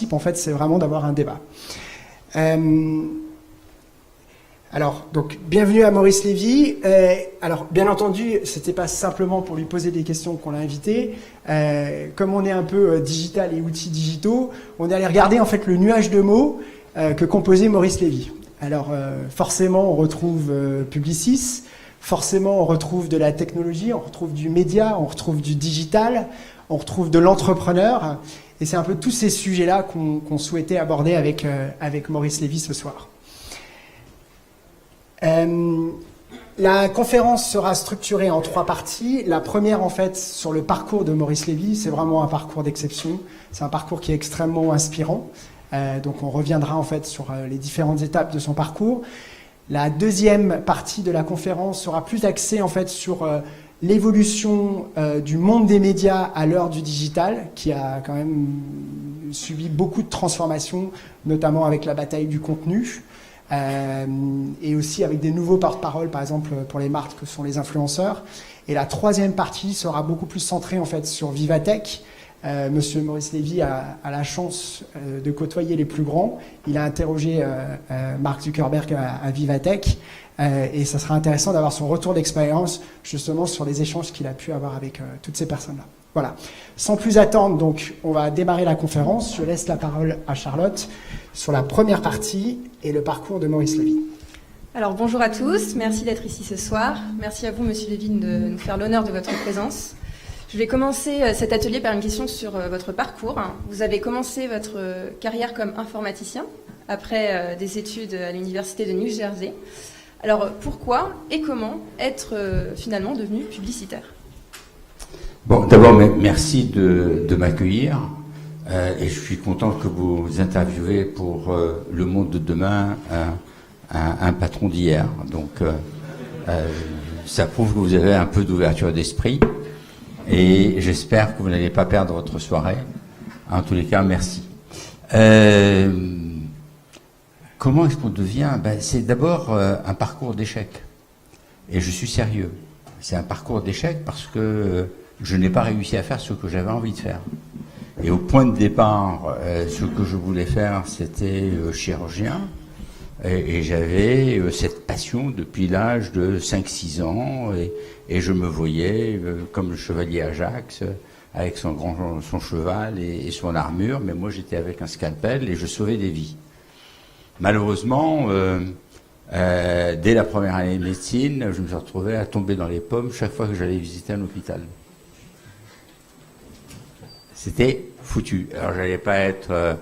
principe, en fait, c'est vraiment d'avoir un débat. Alors, donc, bienvenue à Maurice Lévy. Alors, bien entendu, c'était pas simplement pour lui poser des questions qu'on l'a invité. Comme on est un peu digital et outils digitaux, on est allé regarder en fait le nuage de mots que composait Maurice Lévy. Alors, forcément, on retrouve Publicis, forcément, on retrouve de la technologie, on retrouve du média, on retrouve du digital, on retrouve de l'entrepreneur. Et c'est un peu tous ces sujets-là qu'on souhaitait aborder avec Maurice Lévy ce soir. La conférence sera structurée en 3 parties. La première, en fait, sur le parcours de Maurice Lévy. C'est vraiment un parcours d'exception. C'est un parcours qui est extrêmement inspirant. Donc, on reviendra, en fait, sur les différentes étapes de son parcours. La deuxième partie de la conférence sera plus axée, en fait, sur l'évolution du monde des médias à l'heure du digital, qui a quand même subi beaucoup de transformations, notamment avec la bataille du contenu. Et aussi avec des nouveaux porte-parole, par exemple pour les marques que sont les influenceurs. Et la troisième partie sera beaucoup plus centrée en fait sur Vivatech. Monsieur Maurice Lévy a la chance de côtoyer les plus grands. Il a interrogé Mark Zuckerberg à Vivatech. Et ça sera intéressant d'avoir son retour d'expérience justement sur les échanges qu'il a pu avoir avec toutes ces personnes-là. Voilà. Sans plus attendre, donc, on va démarrer la conférence. Je laisse la parole à Charlotte sur la première partie et le parcours de Maurice Lévy. Alors, bonjour à tous. Merci d'être ici ce soir. Merci à vous, Monsieur Lévy, de nous faire l'honneur de votre présence. Je vais commencer cet atelier par une question sur votre parcours. Vous avez commencé votre carrière comme informaticien après des études à l'université de New Jersey. Alors, pourquoi et comment être finalement devenu publicitaire ? Bon, d'abord, merci de m'accueillir et je suis content que vous interviewez pour Le Monde de demain un patron d'hier. Donc, ça prouve que vous avez un peu d'ouverture d'esprit et j'espère que vous n'allez pas perdre votre soirée. En tous les cas, merci. Comment est-ce qu'on devient ? C'est d'abord un parcours d'échec. Et je suis sérieux. C'est un parcours d'échec parce que je n'ai pas réussi à faire ce que j'avais envie de faire. Et au point de départ, ce que je voulais faire, c'était chirurgien. Et j'avais cette passion depuis l'âge de 5-6 ans. Et je me voyais comme le chevalier Ajax, avec son cheval et son armure. Mais moi, j'étais avec un scalpel et je sauvais des vies. Malheureusement, dès la première année de médecine, je me suis retrouvé à tomber dans les pommes chaque fois que j'allais visiter un hôpital. C'était foutu. Alors, j'allais pas être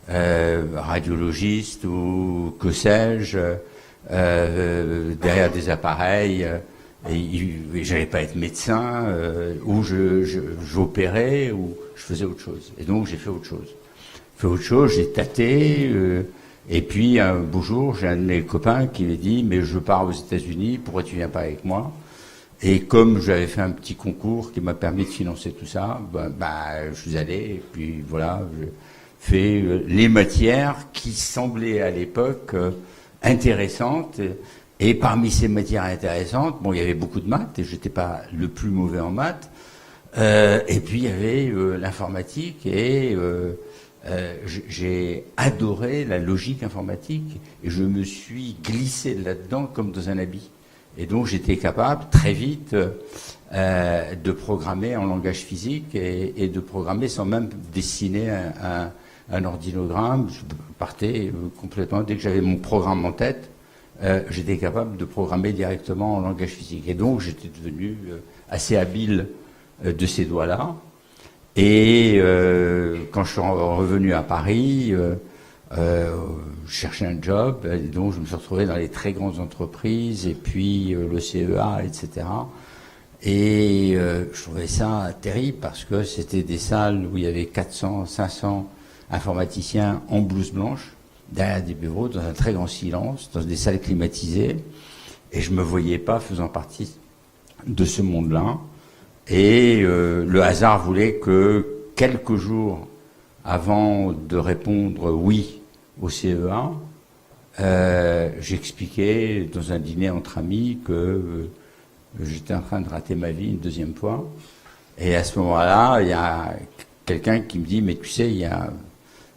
radiologiste ou que sais-je, derrière des appareils, et j'allais pas être médecin, ou j'opérais, ou je faisais autre chose. Et donc, j'ai fait autre chose. J'ai tâté, et puis, un beau jour, j'ai un de mes copains qui m'a dit, mais je pars aux États-Unis, pourquoi tu viens pas avec moi ? Et comme j'avais fait un petit concours qui m'a permis de financer tout ça, je suis allé, et puis voilà, j'ai fait les matières qui semblaient à l'époque intéressantes. Et parmi ces matières intéressantes, bon, il y avait beaucoup de maths, et j'étais pas le plus mauvais en maths. Et puis il y avait l'informatique, et j'ai adoré la logique informatique, et je me suis glissé là-dedans comme dans un habit. Et donc j'étais capable très vite de programmer en langage physique et de programmer sans même dessiner un ordinogramme. Je partais complètement, dès que j'avais mon programme en tête, j'étais capable de programmer directement en langage physique. Et donc j'étais devenu assez habile de ces doigts-là. Et quand je suis revenu à Paris, je cherchais un job, et donc je me suis retrouvé dans les très grandes entreprises, et puis le CEA, etc. Et je trouvais ça terrible parce que c'était des salles où il y avait 400, 500 informaticiens en blouse blanche, derrière des bureaux, dans un très grand silence, dans des salles climatisées, et je me voyais pas faisant partie de ce monde-là. Et le hasard voulait que quelques jours avant de répondre oui au CEA, j'expliquais dans un dîner entre amis que j'étais en train de rater ma vie une deuxième fois. Et à ce moment-là, il y a quelqu'un qui me dit, mais tu sais, il y a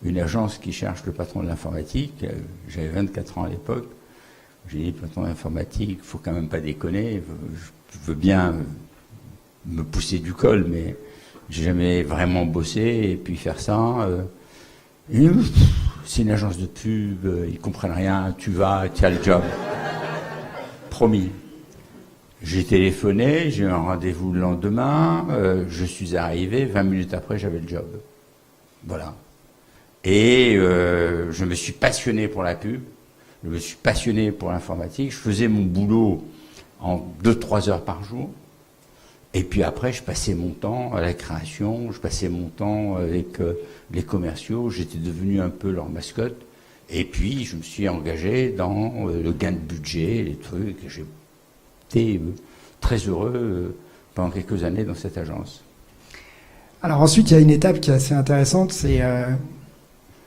une agence qui cherche le patron de l'informatique. J'avais 24 ans à l'époque. J'ai dit, patron de l'informatique, il faut quand même pas déconner. Je veux bien me pousser du col, mais j'ai jamais vraiment bossé. Et puis faire ça, c'est une agence de pub, ils comprennent rien, tu as le job. Promis. J'ai téléphoné, j'ai eu un rendez-vous le lendemain, je suis arrivé, 20 minutes après, j'avais le job. Voilà. Et je me suis passionné pour la pub, je me suis passionné pour l'informatique, je faisais mon boulot en 2-3 heures par jour. Et puis après, je passais mon temps à la création, je passais mon temps avec les commerciaux, j'étais devenu un peu leur mascotte. Et puis, je me suis engagé dans le gain de budget, les trucs. J'ai été très heureux pendant quelques années dans cette agence. Alors ensuite, il y a une étape qui est assez intéressante, c'est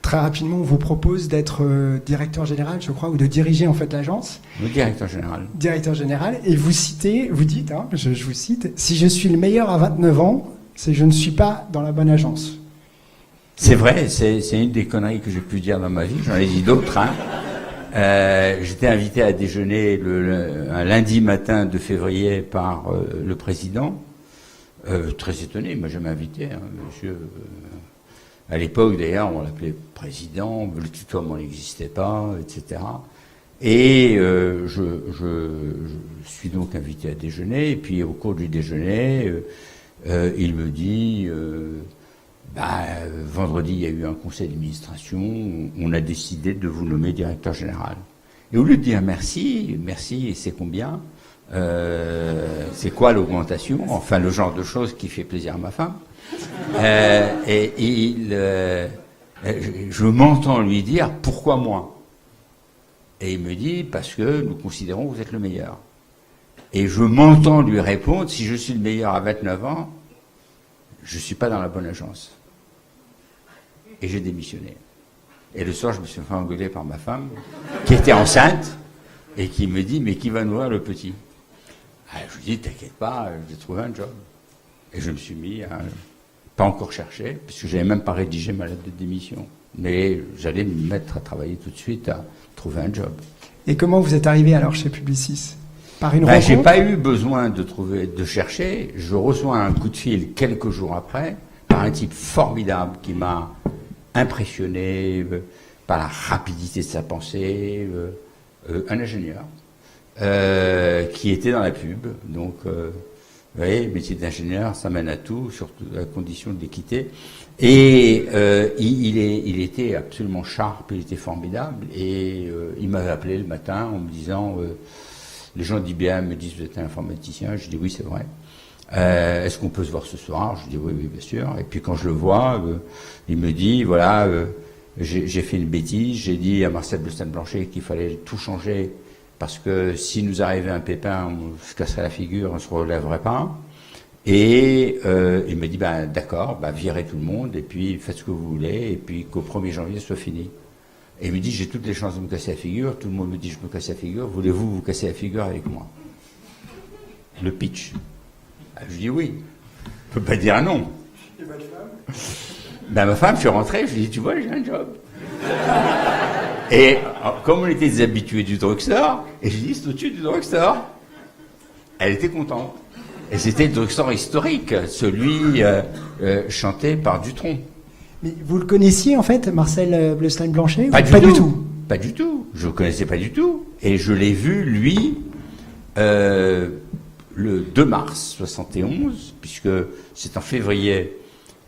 très rapidement, on vous propose d'être directeur général, je crois, ou de diriger en fait l'agence. Le directeur général. Directeur général, et vous dites, hein, je vous cite, si je suis le meilleur à 29 ans, c'est que je ne suis pas dans la bonne agence. C'est vrai, c'est une des conneries que j'ai pu dire dans ma vie, j'en ai dit d'autres. Hein. J'étais invité à déjeuner un lundi matin de février par le président. Très étonné, il m'a jamais invité, hein, monsieur. À l'époque, d'ailleurs, on l'appelait président, le tutoiement n'existait pas, etc. Et je suis donc invité à déjeuner, et puis au cours du déjeuner, il me dit, vendredi, il y a eu un conseil d'administration, on a décidé de vous nommer directeur général. Et au lieu de dire merci, et c'est combien, c'est quoi l'augmentation, enfin le genre de choses qui fait plaisir à ma femme. Je m'entends lui dire pourquoi moi. Et il me dit parce que nous considérons que vous êtes le meilleur. Et je m'entends lui répondre si je suis le meilleur à 29 ans, je ne suis pas dans la bonne agence. Et j'ai démissionné. Et le soir, je me suis fait engueuler par ma femme, qui était enceinte, et qui me dit mais qui va nourrir le petit? Je lui dis t'inquiète pas, j'ai trouvé un job. Et je me suis mis à pas encore chercher, puisque je n'avais même pas rédigé ma lettre de démission. Mais j'allais me mettre à travailler tout de suite, à trouver un job. Et comment vous êtes arrivé alors chez Publicis? Par une rencontre? J'ai pas eu besoin de chercher. Je reçois un coup de fil quelques jours après, par un type formidable qui m'a impressionné par la rapidité de sa pensée, un ingénieur, qui était dans la pub, donc... vous voyez, le métier d'ingénieur, ça mène à tout, surtout à condition de l'équité. Et il était absolument sharp, il était formidable. Et il m'avait appelé le matin en me disant, les gens d'IBM me disent, vous êtes un informaticien? Je dis, oui, c'est vrai. Est-ce qu'on peut se voir ce soir? Je dis, oui, bien sûr. Et puis quand je le vois, il me dit, voilà, j'ai fait une bêtise, j'ai dit à Marcel Bleustein-Blanchet qu'il fallait tout changer, parce que si nous arrivait un pépin, on se casserait la figure, on ne se relèverait pas. Et il me dit, d'accord, virez tout le monde, et puis faites ce que vous voulez, et puis qu'au 1er janvier, ce soit fini. Et il me dit, j'ai toutes les chances de me casser la figure, tout le monde me dit, je me casse la figure, voulez-vous vous casser la figure avec moi? Le pitch. Je dis oui. Je ne peux pas dire non. Et votre femme? Ma femme, je suis rentré, je lui ai dit, tu vois, j'ai un job. Et comme on était des habitués du drugstore, et je dis, c'est au-dessus du drugstore. Elle était contente. Et c'était le drugstore historique, celui chanté par Dutronc. Mais vous le connaissiez en fait, Marcel Bleustein-Blanchet? Pas du tout. Pas du tout. Je le connaissais pas du tout. Et je l'ai vu, lui, le 2 mars 71, puisque c'est en février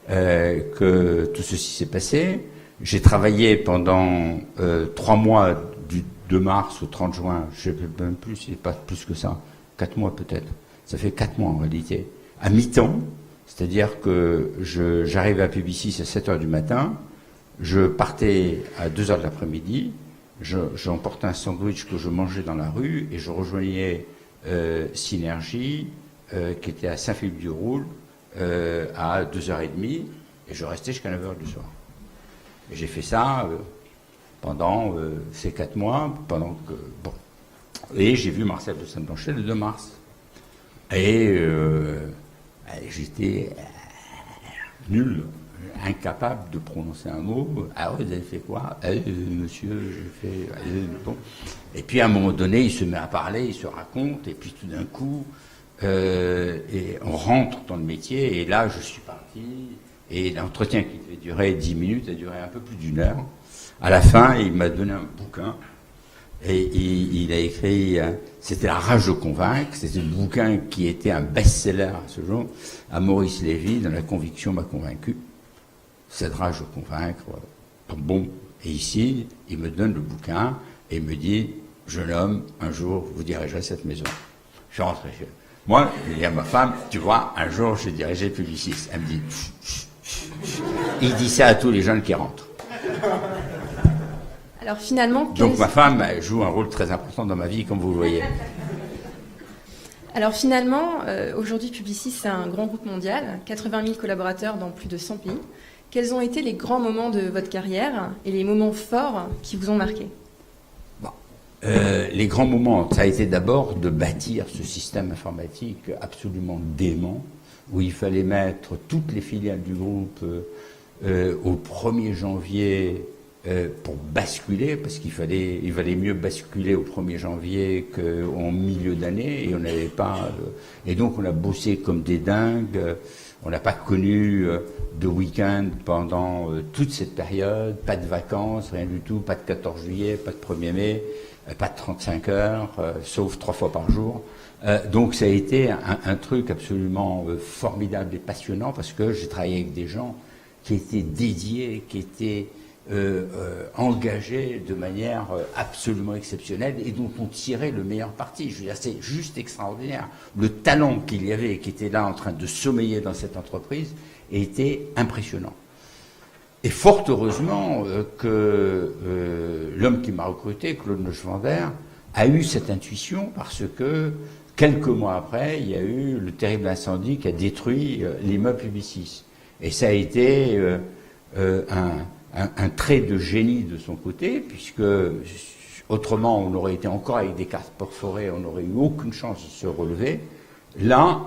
que tout ceci s'est passé. J'ai travaillé pendant 3 mois, du 2 mars au 30 juin, je ne sais même plus, c'est pas plus que ça, 4 mois peut-être. Ça fait 4 mois en réalité. À mi-temps, c'est-à-dire que j'arrivais à Publicis à 7h du matin, je partais à 2h de l'après-midi, j'emportais un sandwich que je mangeais dans la rue et je rejoignais Synergie, qui était à Saint-Philippe-du-Roule, à 2h30, et je restais jusqu'à 9h du soir. Et j'ai fait ça pendant ces 4 mois, et j'ai vu Marcel Bleustein-Blanchet le 2 mars. Et j'étais nul, incapable de prononcer un mot. Ah, vous avez fait quoi? Monsieur, j'ai fait... bon. Et puis à un moment donné, il se met à parler, il se raconte, et puis tout d'un coup, et on rentre dans le métier, et là je suis parti, et l'entretien qui devait durer 10 minutes a duré un peu plus d'1 heure. À la fin, il m'a donné un bouquin, et il a écrit, c'était La rage de convaincre, c'était un bouquin qui était un best-seller à ce jour, à Maurice Lévy, dans La conviction m'a convaincu. Cette rage de convaincre, bon. Et ici, il me donne le bouquin, et il me dit, jeune homme, un jour, vous dirigerez cette maison. Je suis rentré chez moi, je dis à ma femme, tu vois, un jour, je dirigerai Publicis. Elle me dit, il dit ça à tous les jeunes qui rentrent. Alors finalement... Donc ma femme joue un rôle très important dans ma vie, comme vous le voyez. Alors finalement, aujourd'hui, Publicis, c'est un grand groupe mondial, 80 000 collaborateurs dans plus de 100 pays. Quels ont été les grands moments de votre carrière et les moments forts qui vous ont marqué? Les grands moments, ça a été d'abord de bâtir ce système informatique absolument dément, où il fallait mettre toutes les filiales du groupe au 1er janvier pour basculer, parce il valait mieux basculer au 1er janvier qu'en milieu d'année, et on n'avait pas... et donc on a bossé comme des dingues, on n'a pas connu de week-end pendant toute cette période, pas de vacances, rien du tout, pas de 14 juillet, pas de 1er mai, pas de 35 heures, sauf 3 fois par jour. Donc ça a été un truc absolument formidable et passionnant, parce que j'ai travaillé avec des gens qui étaient dédiés, qui étaient engagés de manière absolument exceptionnelle et dont on tirait le meilleur parti. Je veux dire, c'est juste extraordinaire. Le talent qu'il y avait, qui était là en train de sommeiller dans cette entreprise, était impressionnant. Et fort heureusement que l'homme qui m'a recruté, Claude Neuschwander, a eu cette intuition, parce que quelques mois après, il y a eu le terrible incendie qui a détruit l'immeuble Publicis. Et ça a été un trait de génie de son côté, puisque autrement on aurait été encore avec des cartes perforées, on n'aurait eu aucune chance de se relever. Là,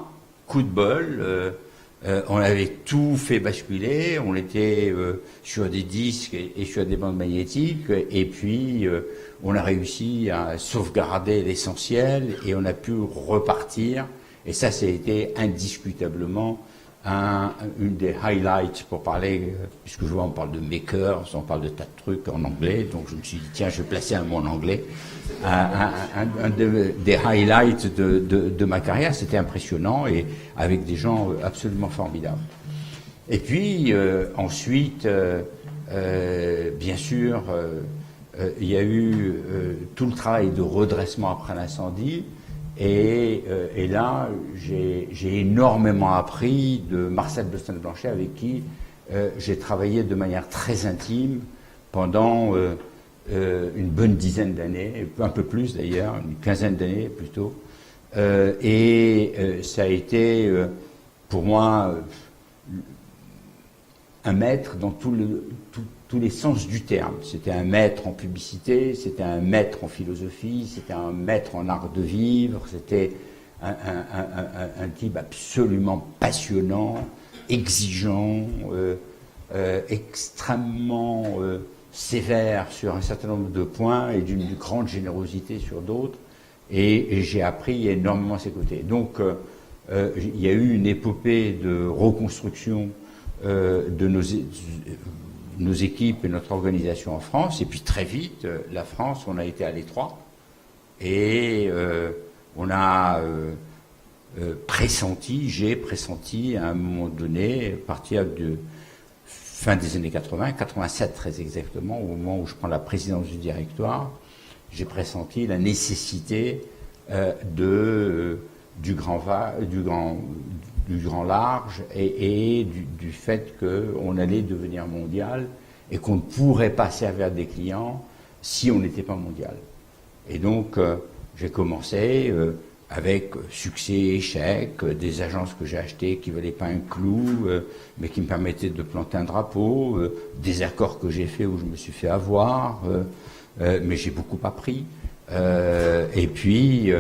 coup de bol, on avait tout fait basculer, on était sur des disques et sur des bandes magnétiques, et puis on a réussi à sauvegarder l'essentiel et on a pu repartir. Et ça a été indiscutablement une des highlights, pour parler, puisque je vois on parle de makers, on parle de tas de trucs en anglais, donc je me suis dit tiens, je vais placer un mot en anglais. Un des highlights de ma carrière, c'était impressionnant, et avec des gens absolument formidables. Et puis ensuite, bien sûr, il y a eu tout le travail de redressement après l'incendie. Et là, j'ai énormément appris de Marcel Bestin-Blanchet, avec qui j'ai travaillé de manière très intime pendant une bonne dizaine d'années, un peu plus d'ailleurs, une quinzaine d'années plutôt. Et ça a été pour moi un maître dans tous les sens du terme. C'était un maître en publicité, c'était un maître en philosophie, c'était un maître en art de vivre, c'était un type absolument passionnant, exigeant, extrêmement sévère sur un certain nombre de points et d'une grande générosité sur d'autres. Et j'ai appris énormément à ses côtés. Donc il y a eu une épopée de reconstruction de nos équipes et notre organisation en France, et puis très vite, la France, on a été à l'étroit, et on a j'ai pressenti à un moment donné, à partir de fin des années 80, 87 très exactement, au moment où je prends la présidence du directoire, j'ai pressenti la nécessité du grand large et du fait qu'on allait devenir mondial et qu'on ne pourrait pas servir des clients si on n'était pas mondial. Et donc, j'ai commencé avec succès et échec, des agences que j'ai achetées qui ne valaient pas un clou, mais qui me permettaient de planter un drapeau, des accords que j'ai faits où je me suis fait avoir, mais j'ai beaucoup appris. Et puis...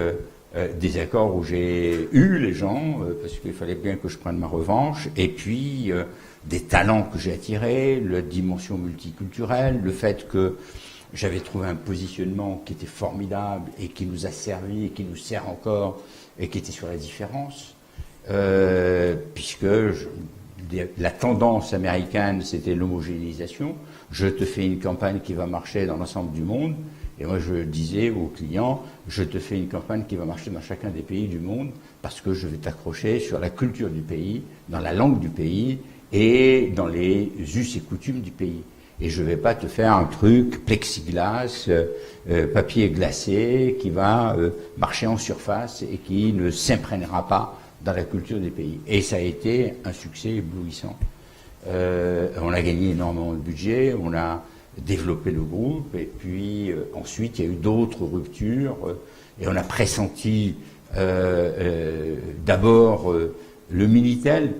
des accords où j'ai eu les gens, parce qu'il fallait bien que je prenne ma revanche, et puis des talents que j'ai attirés, la dimension multiculturelle, le fait que j'avais trouvé un positionnement qui était formidable et qui nous a servi et qui nous sert encore et qui était sur la différence, puisque la tendance américaine, c'était l'homogénéisation. Je te fais une campagne qui va marcher dans l'ensemble du monde. Et moi, je disais aux clients, je te fais une campagne qui va marcher dans chacun des pays du monde parce que je vais t'accrocher sur la culture du pays, dans la langue du pays et dans les us et coutumes du pays. Et je ne vais pas te faire un truc plexiglas, papier glacé, qui va marcher en surface et qui ne s'imprégnera pas dans la culture des pays. Et ça a été un succès éblouissant. On a gagné énormément de budget, on a développé le groupe, et puis ensuite il y a eu d'autres ruptures, et on a pressenti d'abord le Minitel,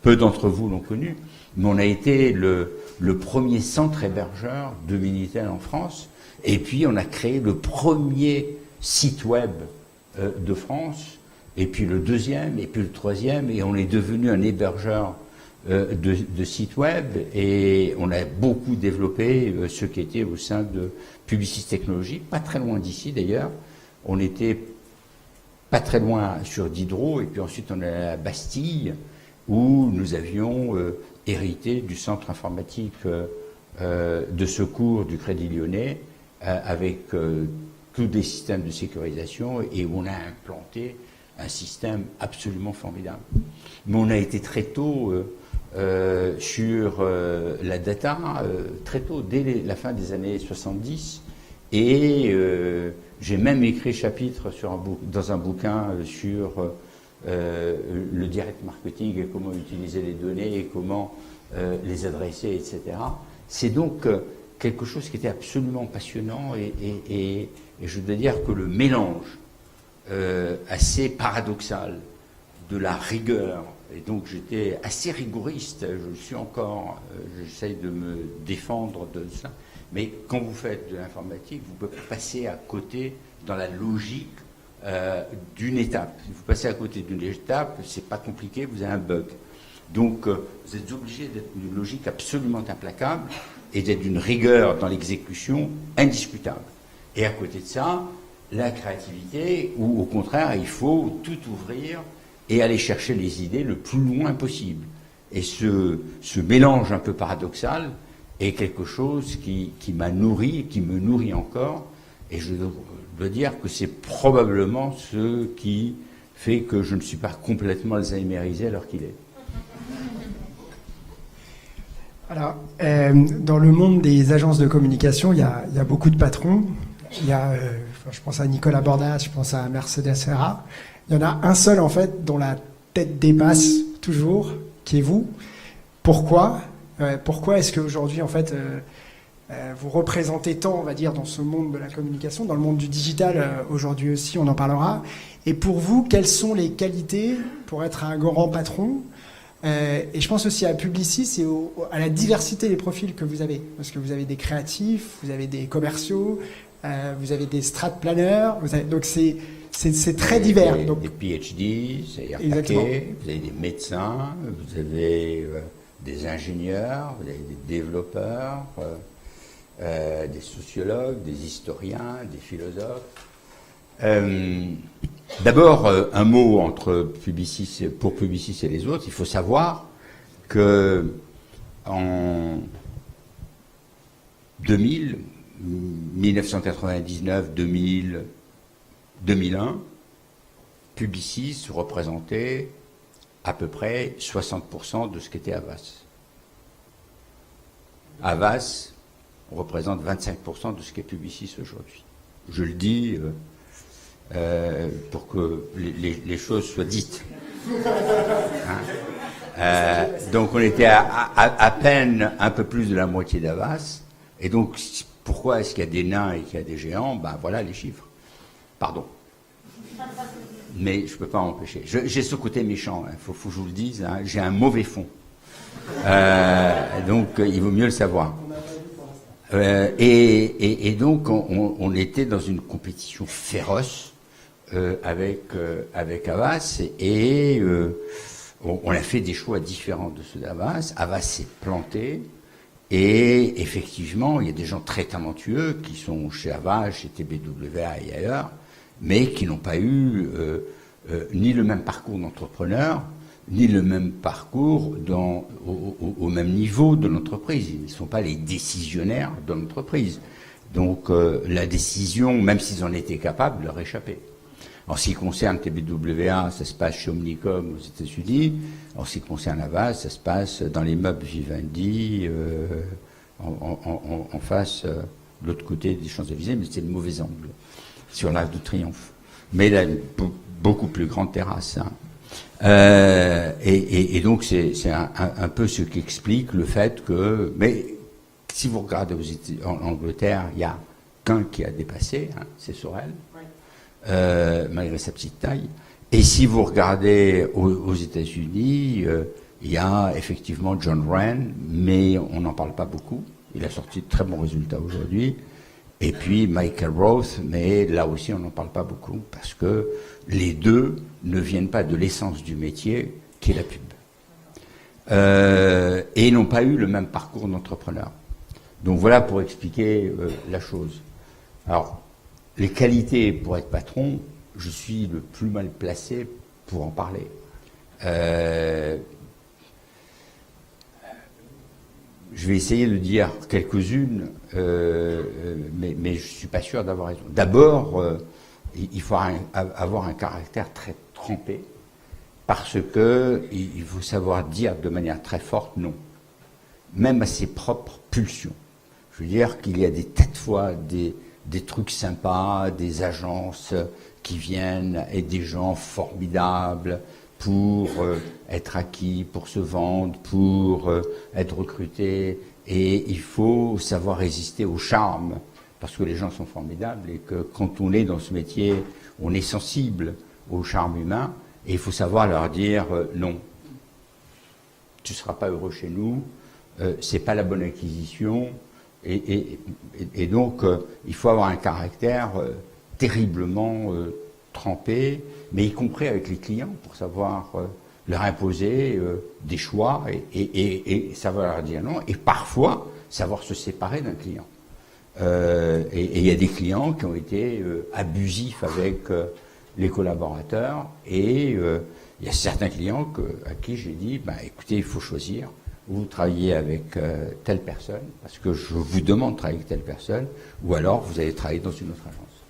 peu d'entre vous l'ont connu, mais on a été le premier centre hébergeur de Minitel en France, et puis on a créé le premier site web de France, et puis le deuxième, et puis le troisième, et on est devenu un hébergeur de sites web, et on a beaucoup développé ce qui était au sein de Publicis Technologies, pas très loin d'ici d'ailleurs. On était pas très loin sur Diderot, et puis ensuite on est à la Bastille, où nous avions hérité du centre informatique de secours du Crédit Lyonnais, avec tous des systèmes de sécurisation, et où on a implanté un système absolument formidable. Mais on a été très tôt sur la data, très tôt, dès la fin des années 70, et j'ai même écrit chapitre dans un bouquin sur le direct marketing et comment utiliser les données et comment les adresser, etc. C'est donc quelque chose qui était absolument passionnant, et je dois dire que le mélange assez paradoxal de la rigueur, et donc j'étais assez rigoriste, je suis encore, j'essaye de me défendre de ça, mais quand vous faites de l'informatique, vous pouvez passer à côté dans la logique d'une étape. Si vous passez à côté d'une étape, c'est pas compliqué, vous avez un bug. Donc vous êtes obligé d'être d'une logique absolument implacable et d'être d'une rigueur dans l'exécution indiscutable. Et à côté de ça, la créativité, où au contraire, il faut tout ouvrir et aller chercher les idées le plus loin possible. Et ce mélange un peu paradoxal est quelque chose qui m'a nourri et qui me nourrit encore. Et je dois dire que c'est probablement ce qui fait que je ne suis pas complètement alzheimerisé à l'heure qu'il est. Alors, dans le monde des agences de communication, il y a beaucoup de patrons. Il y a, je pense à Nicolas Bordas, je pense à Mercedes Serra. Il y en a un seul, en fait, dont la tête dépasse toujours, qui est vous. Pourquoi pourquoi est-ce qu'aujourd'hui, en fait, vous représentez tant, on va dire, dans ce monde de la communication, dans le monde du digital, aujourd'hui aussi, on en parlera. Et pour vous, quelles sont les qualités pour être un grand patron ? Et je pense aussi à Publicis et à la diversité des profils que vous avez. Parce que vous avez des créatifs, vous avez des commerciaux, vous avez des strat planners, donc c'est très divers. Donc, des PhD, c'est-à-dire exactement. Vous avez des médecins, vous avez des ingénieurs, vous avez des développeurs, des sociologues, des historiens, des philosophes. D'abord, un mot pour Publicis et les autres. Il faut savoir que en 2000, 1999, 2000, 2001, Publicis représentait à peu près 60% de ce qu'était Havas. Havas représente 25% de ce qu'est Publicis aujourd'hui. Je le dis pour que les choses soient dites. Hein? Donc on était à peine un peu plus de la moitié d'Havas. Et donc pourquoi est-ce qu'il y a des nains et qu'il y a des géants ? Ben voilà les chiffres. Pardon. Mais je ne peux pas m'empêcher. J'ai ce côté méchant, il faut que je vous le dise. Hein. J'ai un mauvais fond. Donc il vaut mieux le savoir. Et donc on était dans une compétition féroce avec Havas, et on a fait des choix différents de ceux d'Havas. Havas s'est planté. Et effectivement, il y a des gens très talentueux qui sont chez Havas, chez TBWA et ailleurs, mais qui n'ont pas eu ni le même parcours d'entrepreneur, ni le même parcours au même niveau de l'entreprise. Ils ne sont pas les décisionnaires de l'entreprise. Donc la décision, même s'ils en étaient capables, leur échappait. En ce qui concerne TBWA, ça se passe chez Omnicom aux États-Unis. En ce qui concerne Havas, ça se passe dans les meubles Vivendi, en face, de l'autre côté des Champs-Élysées, mais c'est le mauvais angle, sur l'Arc de Triomphe. Mais là, beaucoup plus grande terrasse. Hein. Et donc, c'est un peu ce qui explique le fait que... Mais si vous regardez en Angleterre, il n'y a qu'un qui a dépassé, hein, c'est Sorel. Malgré sa petite taille. Et si vous regardez aux États-Unis, il y a effectivement John Wren, mais on n'en parle pas beaucoup. Il a sorti de très bons résultats aujourd'hui. Et puis Michael Roth, mais là aussi on n'en parle pas beaucoup, parce que les deux ne viennent pas de l'essence du métier, qui est la pub. Et n'ont pas eu le même parcours d'entrepreneur. Donc voilà pour expliquer la chose. Alors, les qualités pour être patron, je suis le plus mal placé pour en parler. Je vais essayer de dire quelques-unes, mais je ne suis pas sûr d'avoir raison. D'abord, il faut avoir un caractère très trempé, parce qu'il faut savoir dire de manière très forte non, même à ses propres pulsions. Je veux dire qu'il y a des tas de fois des trucs sympas, des agences qui viennent et des gens formidables pour être acquis, pour se vendre, pour être recrutés. Et il faut savoir résister au charme, parce que les gens sont formidables et que quand on est dans ce métier, on est sensible au charme humain. Et il faut savoir leur dire non, tu ne seras pas heureux chez nous, c'est pas la bonne acquisition. Et donc, il faut avoir un caractère terriblement trempé, mais y compris avec les clients, pour savoir leur imposer des choix et savoir leur dire non, et parfois savoir se séparer d'un client. Et il y a des clients qui ont été abusifs avec les collaborateurs, et il y a certains clients à qui j'ai dit, écoutez, il faut choisir. Vous travaillez avec telle personne, parce que je vous demande de travailler avec telle personne, ou alors vous allez travailler dans une autre agence.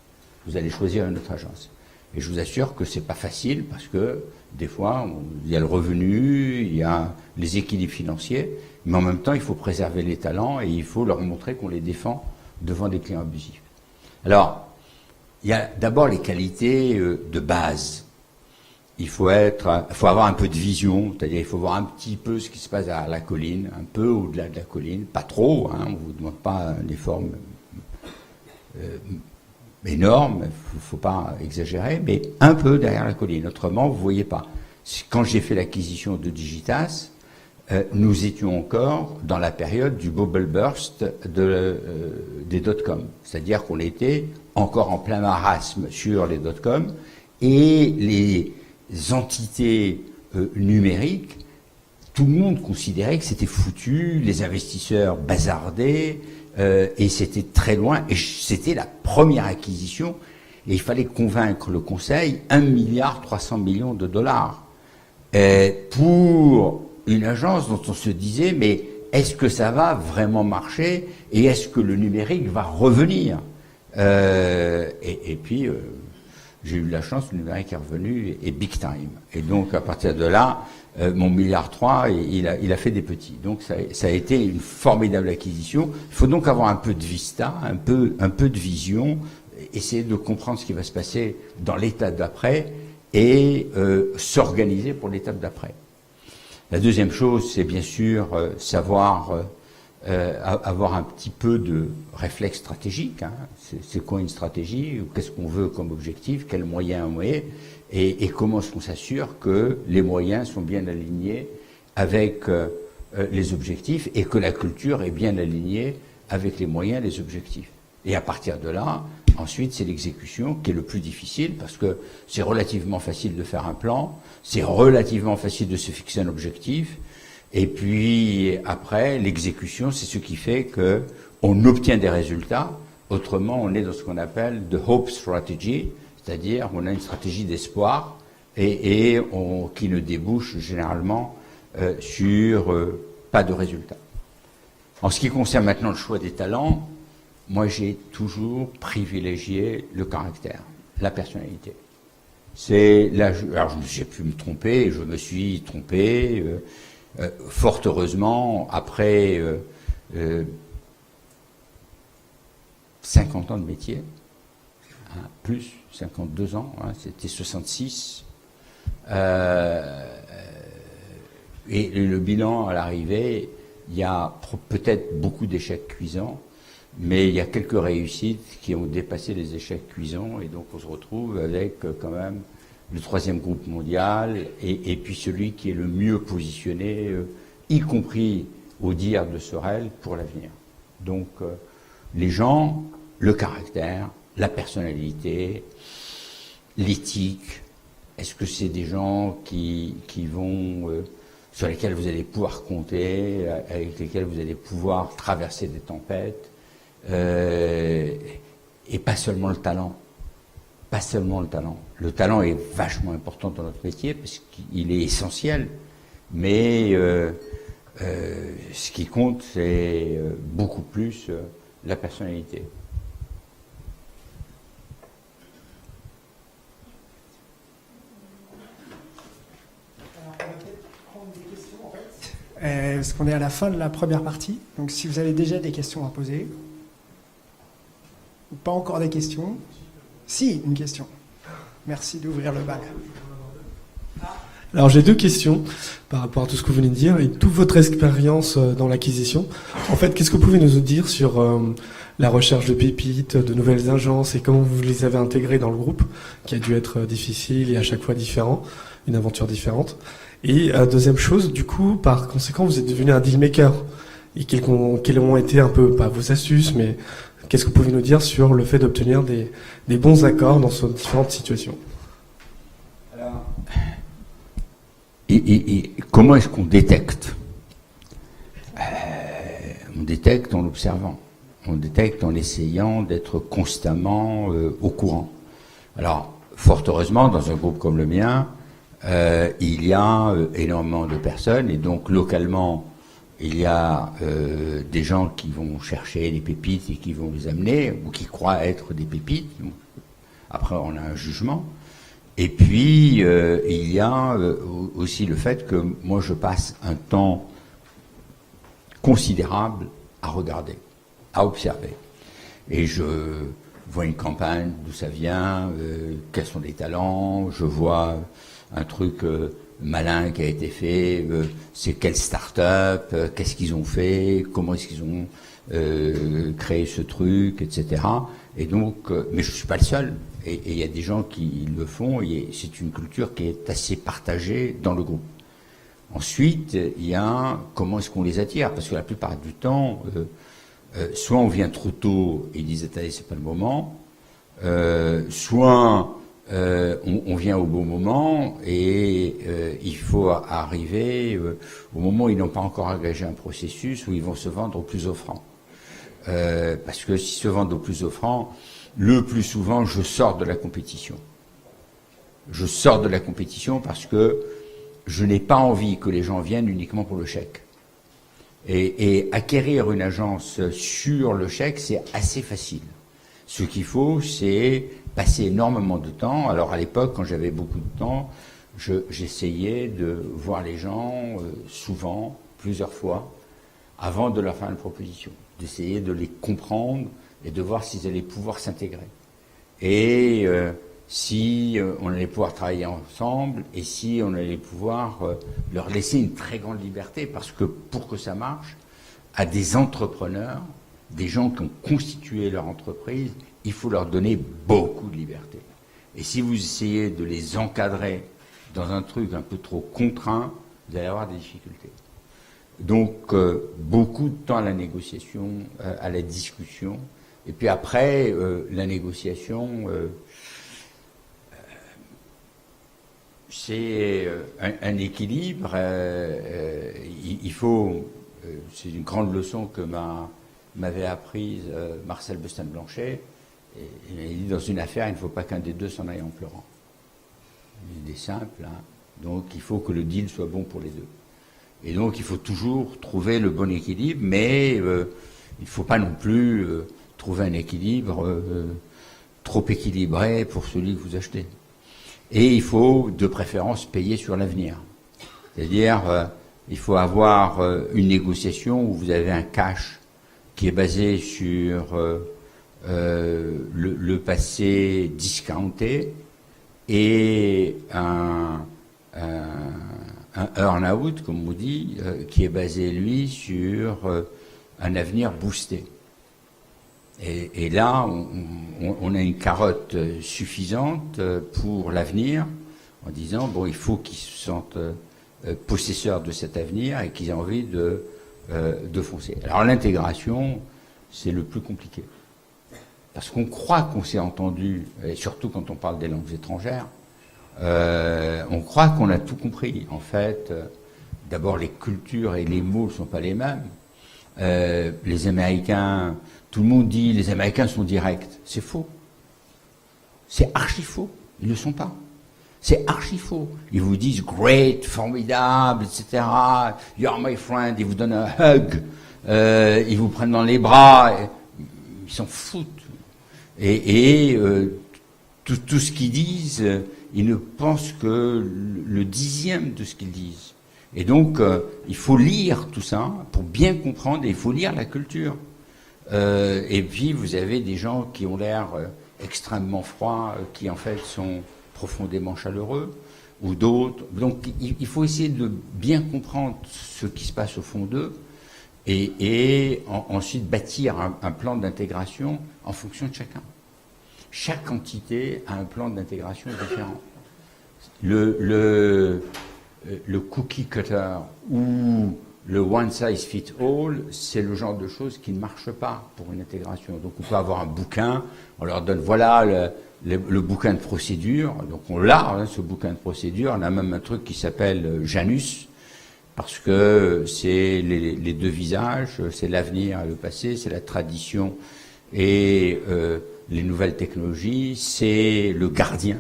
Vous allez choisir une autre agence. Et je vous assure que c'est pas facile, parce que des fois, il y a le revenu, il y a les équilibres financiers, mais en même temps, il faut préserver les talents et il faut leur montrer qu'on les défend devant des clients abusifs. Alors, il y a d'abord les qualités de base. Il faut avoir un peu de vision, c'est-à-dire il faut voir un petit peu ce qui se passe à la colline, un peu au-delà de la colline, pas trop, hein, on ne vous demande pas un effort énorme, il ne faut pas exagérer, mais un peu derrière la colline, autrement vous ne voyez pas. Quand j'ai fait l'acquisition de Digitas, nous étions encore dans la période du bubble burst des dot-com, c'est-à-dire qu'on était encore en plein marasme sur les dot-com, et les entités numériques, tout le monde considérait que c'était foutu, les investisseurs bazardaient, et c'était très loin, et c'était la première acquisition, et il fallait convaincre le Conseil 1,3 milliard de dollars pour une agence dont on se disait, mais est-ce que ça va vraiment marcher, et est-ce que le numérique va revenir et puis j'ai eu la chance, le numérique est revenu, et big time. Et donc, à partir de là, mon 1,3 milliard, il a fait des petits. Donc, ça a été une formidable acquisition. Il faut donc avoir un peu de vista, un peu de vision, essayer de comprendre ce qui va se passer dans l'étape d'après, et s'organiser pour l'étape d'après. La deuxième chose, c'est bien sûr savoir avoir un petit peu de réflexe stratégique. Hein. C'est quoi une stratégie? Qu'est-ce qu'on veut comme objectif? Quels moyens on met? Et comment est-ce qu'on s'assure que les moyens sont bien alignés avec les objectifs, et que la culture est bien alignée avec les moyens et les objectifs? Et à partir de là, ensuite, c'est l'exécution qui est le plus difficile parce que c'est relativement facile de faire un plan, c'est relativement facile de se fixer un objectif. Et puis après, l'exécution, c'est ce qui fait que on obtient des résultats. Autrement, on est dans ce qu'on appelle the hope strategy, c'est-à-dire on a une stratégie d'espoir et qui ne débouche généralement sur pas de résultats. En ce qui concerne maintenant le choix des talents, moi j'ai toujours privilégié le caractère, la personnalité. Alors j'ai pu me tromper, je me suis trompé. Fort heureusement, après 50 ans de métier, plus 52 ans, c'était 66, et le bilan à l'arrivée, il y a peut-être beaucoup d'échecs cuisants, mais il y a quelques réussites qui ont dépassé les échecs cuisants, et donc on se retrouve avec quand même le 3e groupe mondial, et puis celui qui est le mieux positionné, y compris au dire de Sorel, pour l'avenir. Donc les gens, le caractère, la personnalité, l'éthique, est-ce que c'est des gens qui vont, sur lesquels vous allez pouvoir compter, avec lesquels vous allez pouvoir traverser des tempêtes, et pas seulement le talent. Pas seulement le talent. Le talent est vachement important dans notre métier parce qu'il est essentiel, mais ce qui compte, c'est beaucoup plus la personnalité. Alors, on va peut-être prendre des questions en fait. Parce qu'on est à la fin de la première partie, donc si vous avez déjà des questions à poser, ou pas encore des questions. Si, une question. Merci d'ouvrir le bal. Alors j'ai 2 questions par rapport à tout ce que vous venez de dire et toute votre expérience dans l'acquisition. En fait, qu'est-ce que vous pouvez nous dire sur la recherche de pépites, de nouvelles agences et comment vous les avez intégrées dans le groupe, qui a dû être difficile et à chaque fois différent, une aventure différente. Et deuxième chose, du coup, par conséquent, vous êtes devenu un deal maker. Et quelles ont été un peu, pas vos astuces, mais qu'est-ce que vous pouvez nous dire sur le fait d'obtenir des bons accords dans ces différentes situations? Alors, comment est-ce qu'on détecte? On détecte en l'observant. On détecte en essayant d'être constamment au courant. Alors, fort heureusement, dans un groupe comme le mien, il y a énormément de personnes, et donc localement, il y a des gens qui vont chercher des pépites et qui vont les amener, ou qui croient être des pépites. Après, on a un jugement. Et puis, il y a aussi le fait que moi, je passe un temps considérable à regarder, à observer. Et je vois une campagne, d'où ça vient, quels sont les talents, je vois un truc malin qui a été fait, c'est quelle start-up, qu'est-ce qu'ils ont fait, comment est-ce qu'ils ont créé ce truc, etc. Et donc, mais je suis pas le seul. Et il y a des gens qui le font, et c'est une culture qui est assez partagée dans le groupe. Ensuite, il y a comment est-ce qu'on les attire, parce que la plupart du temps, soit on vient trop tôt et ils disent attendez, c'est pas le moment, soit on vient au bon moment et il faut arriver au moment où ils n'ont pas encore engagé un processus où ils vont se vendre au plus offrant. Parce que s'ils se vendent au plus offrant, le plus souvent, je sors de la compétition. Je sors de la compétition parce que je n'ai pas envie que les gens viennent uniquement pour le chèque. Et acquérir une agence sur le chèque, c'est assez facile. Ce qu'il faut, c'est passer énormément de temps. Alors à l'époque, quand j'avais beaucoup de temps, j'essayais de voir les gens souvent, plusieurs fois, avant de leur faire une proposition. D'essayer de les comprendre et de voir s'ils allaient pouvoir s'intégrer. Et si on allait pouvoir travailler ensemble et si on allait pouvoir leur laisser une très grande liberté, parce que pour que ça marche, à des entrepreneurs, des gens qui ont constitué leur entreprise, il faut leur donner beaucoup de liberté. Et si vous essayez de les encadrer dans un truc un peu trop contraint, vous allez avoir des difficultés. Donc, beaucoup de temps à la négociation, à la discussion, Et puis après, la négociation, c'est un équilibre. Il faut, c'est une grande leçon que m'avait apprise Marcel Bestin-Blanchet. Il dit, dans une affaire, il ne faut pas qu'un des deux s'en aille en pleurant. Il est simple, hein. Donc il faut que le deal soit bon pour les deux. Et donc il faut toujours trouver le bon équilibre, mais il ne faut pas non plus trouver un équilibre trop équilibré pour celui que vous achetez. Et il faut de préférence payer sur l'avenir. C'est-à-dire, il faut avoir une négociation où vous avez un cash qui est basé sur le passé discounté et un earn-out, comme on dit, qui est basé, lui, sur un avenir boosté. Et là, on a une carotte suffisante pour l'avenir, en disant, bon, il faut qu'ils se sentent possesseurs de cet avenir et qu'ils aient envie de foncer. Alors l'intégration, c'est le plus compliqué. Parce qu'on croit qu'on s'est entendu, et surtout quand on parle des langues étrangères, on croit qu'on a tout compris. En fait, d'abord, les cultures et les mots ne sont pas les mêmes. Les Américains, tout le monde dit les Américains sont directs. C'est faux. C'est archi faux. Ils ne le sont pas. C'est archi faux. Ils vous disent great, formidable, etc. You're my friend. Ils vous donnent un hug. Ils vous prennent dans les bras. Ils s'en foutent. Et tout ce qu'ils disent, ils ne pensent que le dixième de ce qu'ils disent. Et donc, il faut lire tout ça pour bien comprendre, et il faut lire la culture. Et puis, vous avez des gens qui ont l'air extrêmement froids, qui en fait sont profondément chaleureux, ou d'autres. Donc, il faut essayer de bien comprendre ce qui se passe au fond d'eux, et ensuite bâtir un plan d'intégration en fonction de chacun. Chaque entité a un plan d'intégration différent. Le cookie cutter ou le one size fit all, c'est le genre de choses qui ne marche pas pour une intégration. Donc on peut avoir un bouquin, on leur donne voilà le bouquin de procédure, donc on l'a, hein, ce bouquin de procédure, on a même un truc qui s'appelle Janus, parce que c'est les deux visages, c'est l'avenir et le passé, c'est la tradition et les nouvelles technologies, c'est le gardien.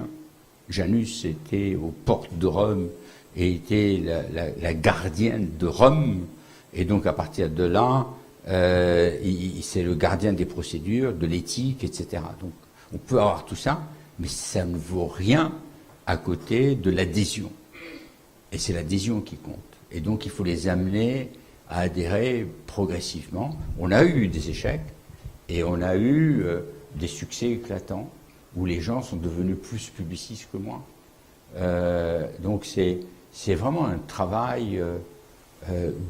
Janus était aux portes de Rome et était la gardienne de Rome, et donc à partir de là, c'est le gardien des procédures, de l'éthique, etc. Donc on peut avoir tout ça, mais ça ne vaut rien à côté de l'adhésion. Et c'est l'adhésion qui compte. Et donc il faut les amener à adhérer progressivement. On a eu des échecs, et on a eu des succès éclatants, où les gens sont devenus plus publicistes que moi. Donc c'est vraiment un travail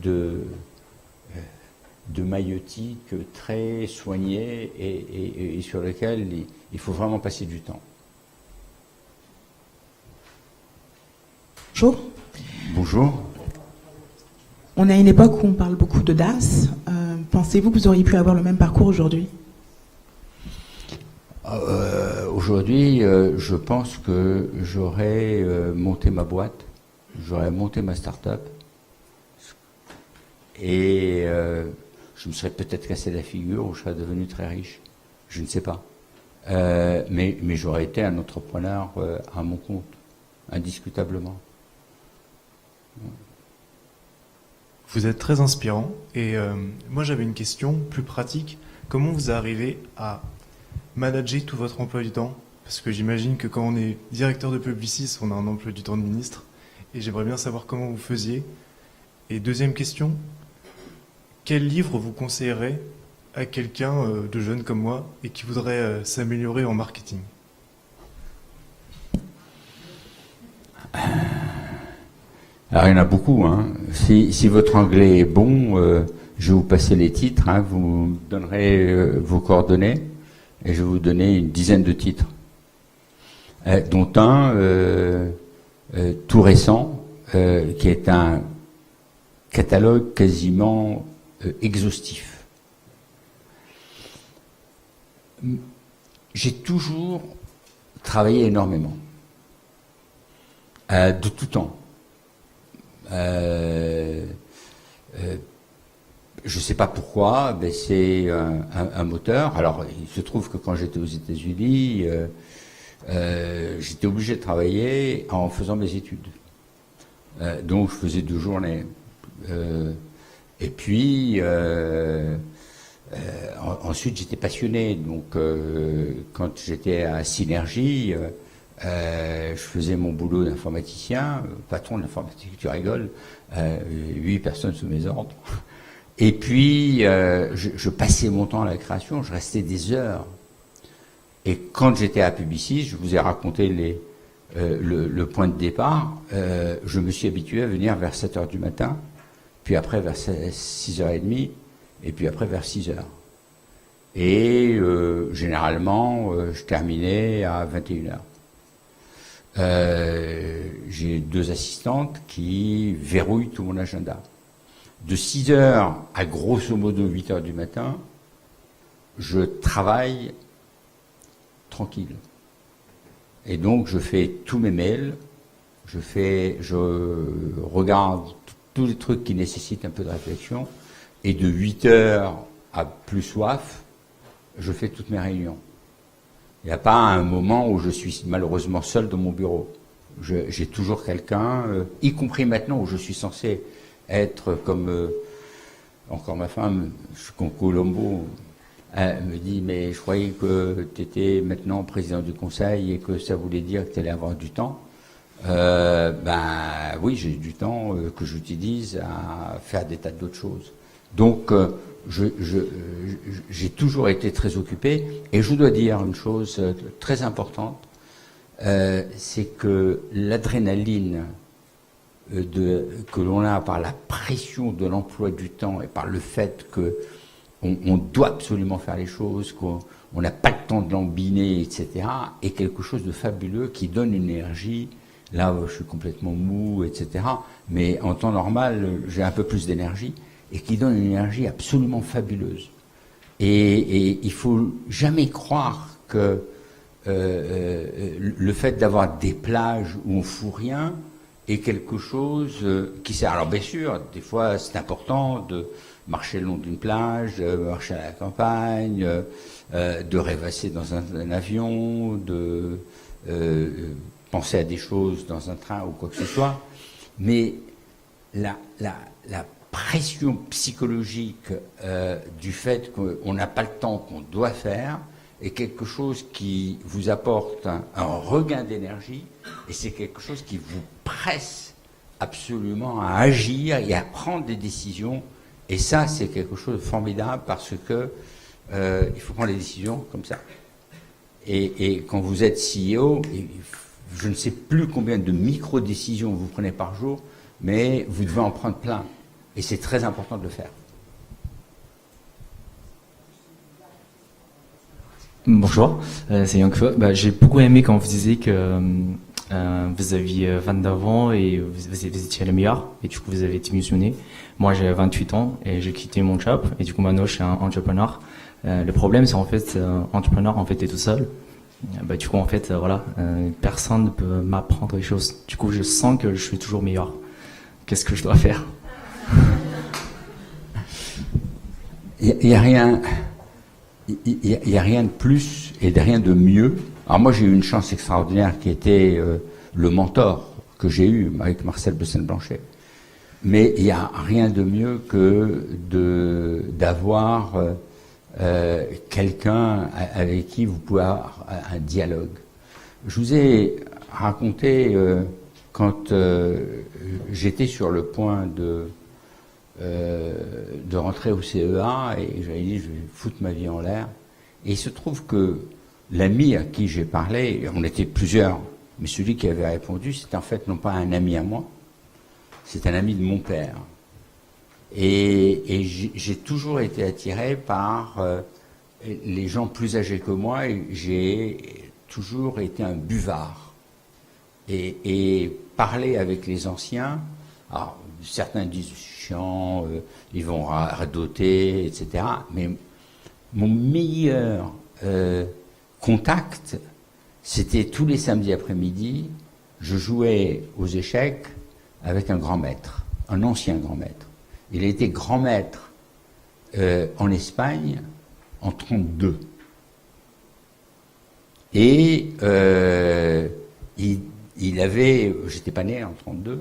de maïeutique très soigné et sur lequel il faut vraiment passer du temps. Bonjour. Bonjour. On est à une époque où on parle beaucoup d'audace. Pensez-vous que vous auriez pu avoir le même parcours aujourd'hui ? Aujourd'hui, je pense que j'aurais monté ma boîte, j'aurais monté ma start-up, et je me serais peut-être cassé la figure, ou je serais devenu très riche. Je ne sais pas. Mais j'aurais été un entrepreneur à mon compte, indiscutablement. Vous êtes très inspirant, et moi j'avais une question plus pratique. Comment vous arrivez à manager tout votre emploi du temps? Parce que j'imagine que quand on est directeur de Publicis, on a un emploi du temps de ministre, et j'aimerais bien savoir comment vous faisiez. Et deuxième question, quel livre vous conseillerez à quelqu'un de jeune comme moi et qui voudrait s'améliorer en marketing? Alors il y en a beaucoup, hein. Si votre anglais est bon, je vais vous passer les titres, hein. Vous me donnerez vos coordonnées et je vais vous donner une dizaine de titres, dont un tout récent, qui est un catalogue quasiment exhaustif. j'ai toujours travaillé énormément, de tout temps. Je ne sais pas pourquoi, mais c'est un moteur. Alors, il se trouve que quand j'étais aux États-Unis, j'étais obligé de travailler en faisant mes études. Donc, je faisais 2 journées. Et puis, ensuite, j'étais passionné. Donc, quand j'étais à Synergie, je faisais mon boulot d'informaticien, patron de l'informatique, tu rigoles, 8 personnes sous mes ordres. Et puis, je passais mon temps à la création, je restais des heures. Et quand j'étais à Publicis, je vous ai raconté le point de départ, je me suis habitué à venir vers 7h du matin, puis après vers 6h30, et puis après vers 6h. Et généralement, je terminais à 21h. J'ai 2 assistantes qui verrouillent tout mon agenda. De 6h à grosso modo 8h du matin, je travaille tranquille. Et donc je fais tous mes mails, je regarde tous les trucs qui nécessitent un peu de réflexion, et de 8h à plus soif, je fais toutes mes réunions. Il n'y a pas un moment où je suis malheureusement seul dans mon bureau. J'ai toujours quelqu'un, y compris maintenant où je suis censé être comme encore ma femme, Colombo, me dit, mais je croyais que tu étais maintenant président du conseil et que ça voulait dire que tu allais avoir du temps. Ben oui, j'ai du temps que j'utilise à faire des tas d'autres choses. Donc, j'ai toujours été très occupé, et je dois dire une chose très importante, c'est que l'adrénaline que l'on a par la pression de l'emploi du temps et par le fait qu'on doit absolument faire les choses, qu'on n'a pas le temps de lambiner, etc., est quelque chose de fabuleux qui donne une énergie. Là, je suis complètement mou, etc., mais en temps normal, j'ai un peu plus d'énergie, et qui donne une énergie absolument fabuleuse. Et il faut jamais croire que le fait d'avoir des plages où on fout rien est quelque chose qui sert. Alors bien sûr, des fois c'est important de marcher le long d'une plage, marcher à la campagne, de rêvasser dans un avion, de penser à des choses dans un train ou quoi que ce soit. Mais la pression psychologique du fait qu'on n'a pas le temps qu'on doit faire est quelque chose qui vous apporte un regain d'énergie, et c'est quelque chose qui vous presse absolument à agir et à prendre des décisions, et ça c'est quelque chose de formidable parce que il faut prendre des décisions comme ça. Et quand vous êtes CEO, je ne sais plus combien de micro-décisions vous prenez par jour, mais vous devez en prendre plein. Et c'est très important de le faire. Bonjour, c'est Yang Feu. J'ai beaucoup aimé quand vous disiez que vous aviez 29 ans et vous étiez le meilleur, et du coup vous avez été missionné. Moi j'ai 28 ans et j'ai quitté mon job, et du coup maintenant je suis un entrepreneur. Le problème c'est en fait, entrepreneur en fait est tout seul. Du coup en fait voilà, personne ne peut m'apprendre les choses. Du coup je sens que je suis toujours meilleur. Qu'est-ce que je dois faire? Il n'y a rien de plus et de rien de mieux. Alors moi j'ai eu une chance extraordinaire qui était le mentor que j'ai eu avec Marcel Besson-Blanchet. Mais il n'y a rien de mieux que d'avoir quelqu'un avec qui vous pouvez avoir un dialogue. Je vous ai raconté quand j'étais sur le point de rentrer au CEA, et j'avais dit je vais foutre ma vie en l'air, et il se trouve que l'ami à qui j'ai parlé, on était plusieurs, mais celui qui avait répondu c'était en fait non pas un ami à moi, c'est un ami de mon père, et j'ai toujours été attiré par les gens plus âgés que moi, et j'ai toujours été un buvard, et parler avec les anciens, alors certains disent chiant, ils vont radoter, etc. Mais mon meilleur contact, c'était tous les samedis après-midi, je jouais aux échecs avec un grand maître, un ancien grand maître. Il a été grand maître en Espagne en 1932. Et il avait, j'étais pas né en 1932,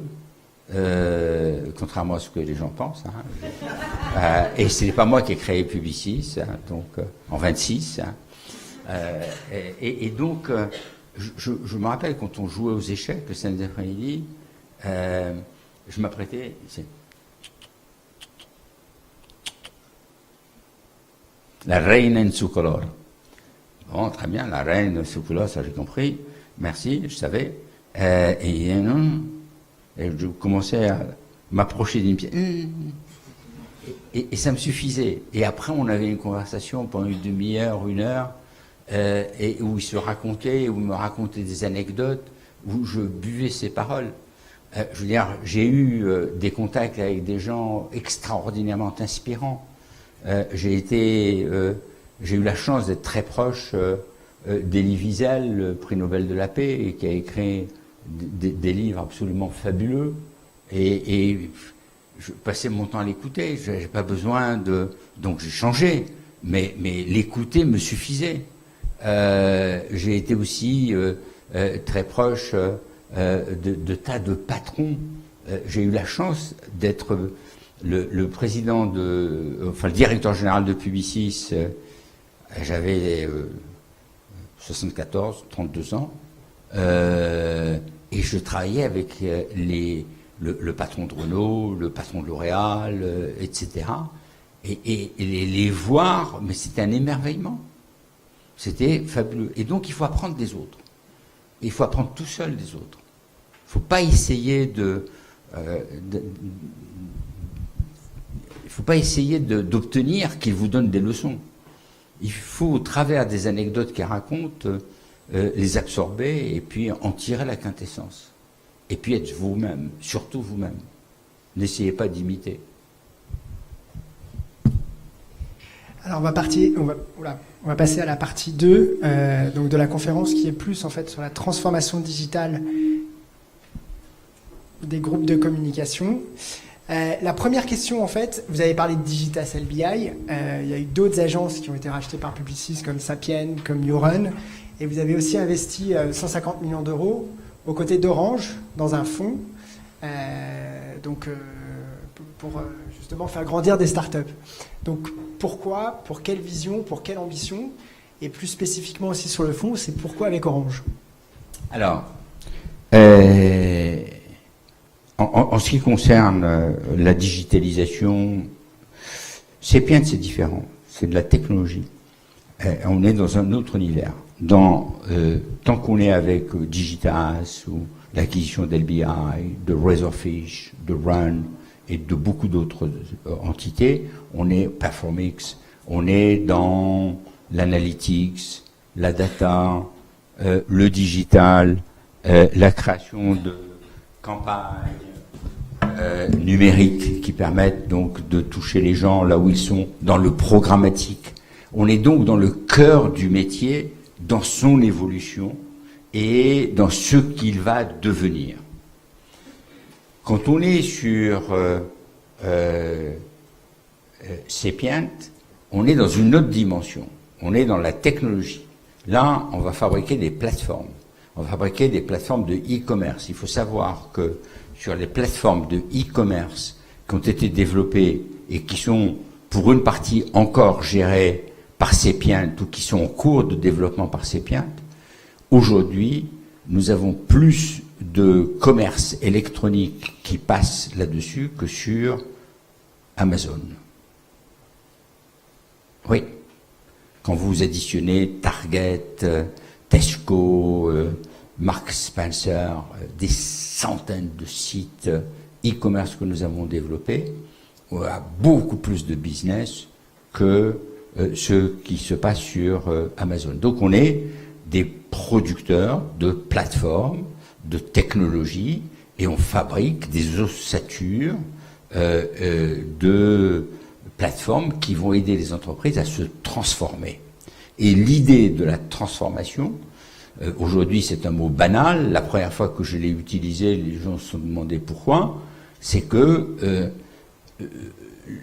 contrairement à ce que les gens pensent, hein, et ce n'est pas moi qui ai créé Publicis, hein, donc en 26. Hein, et donc, je me rappelle quand on jouait aux échecs le samedi après-midi, je m'apprêtais. La reine en su color. Bon, très bien, la reine en su color, ça j'ai compris. Merci, je savais. Et je commençais à m'approcher d'une pièce. Et ça me suffisait. Et après, on avait une conversation pendant une demi-heure, 1 heure, et où il se racontait, où il me racontait des anecdotes, où je buvais ses paroles. Je veux dire, j'ai eu des contacts avec des gens extraordinairement inspirants. J'ai eu la chance d'être très proche d'Elie Wiesel, le prix Nobel de la paix, et qui a écrit des livres absolument fabuleux. Et je passais mon temps à l'écouter. J'ai pas besoin de. Donc j'ai changé, mais l'écouter me suffisait. J'ai été aussi très proche de tas de patrons. J'ai eu la chance d'être le président le directeur général de Publicis. J'avais 74, 32 ans, et je travaillais avec le patron de Renault, le patron de L'Oréal, etc. Et les voir, mais c'était un émerveillement. C'était fabuleux. Et donc, il faut apprendre des autres. Il faut apprendre tout seul des autres. Il ne faut pas essayer d'obtenir qu'ils vous donnent des leçons. Il faut, au travers des anecdotes qu'ils racontent, les absorber et puis en tirer la quintessence. Et puis être vous-même, surtout vous-même. N'essayez pas d'imiter. Alors on va passer à la partie 2 donc de la conférence, qui est plus en fait sur la transformation digitale des groupes de communication. La première question, en fait, vous avez parlé de Digitas LBI. Il y a eu d'autres agences qui ont été rachetées par Publicis, comme Sapien, comme YouRun. Et vous avez aussi investi 150 millions d'euros aux côtés d'Orange dans un fonds, pour justement faire grandir des startups. Donc pourquoi, pour quelle vision, pour quelle ambition, et plus spécifiquement aussi sur le fonds, c'est pourquoi avec Orange? Alors, en ce qui concerne la digitalisation, Sapien, c'est différent. C'est de la technologie. On est dans un autre univers. Tant qu'on est avec Digitas ou l'acquisition d'LBI, de Razorfish, de Run et de beaucoup d'autres entités, on est Performix, on est dans l'analytics, la data, le digital, la création de campagnes numériques qui permettent donc de toucher les gens là où ils sont, dans le programmatique. On est donc dans le cœur du métier, dans son évolution et dans ce qu'il va devenir. Quand on est sur Sapient, on est dans une autre dimension. On est dans la technologie. Là, on va fabriquer des plateformes. On va fabriquer des plateformes de e-commerce. Il faut savoir que sur les plateformes de e-commerce qui ont été développées et qui sont pour une partie encore gérées par Sapient ou qui sont en cours de développement par Sapient, aujourd'hui, nous avons plus de commerce électronique qui passe là-dessus que sur Amazon. Oui. Quand vous additionnez Target, Tesco, Marks Spencer, des centaines de sites e-commerce que nous avons développés, on a beaucoup plus de business que ce qui se passe sur Amazon. Donc on est des producteurs de plateformes, de technologies, et on fabrique des ossatures de plateformes qui vont aider les entreprises à se transformer. Et l'idée de la transformation, aujourd'hui c'est un mot banal, la première fois que je l'ai utilisé, les gens se sont demandé pourquoi, c'est que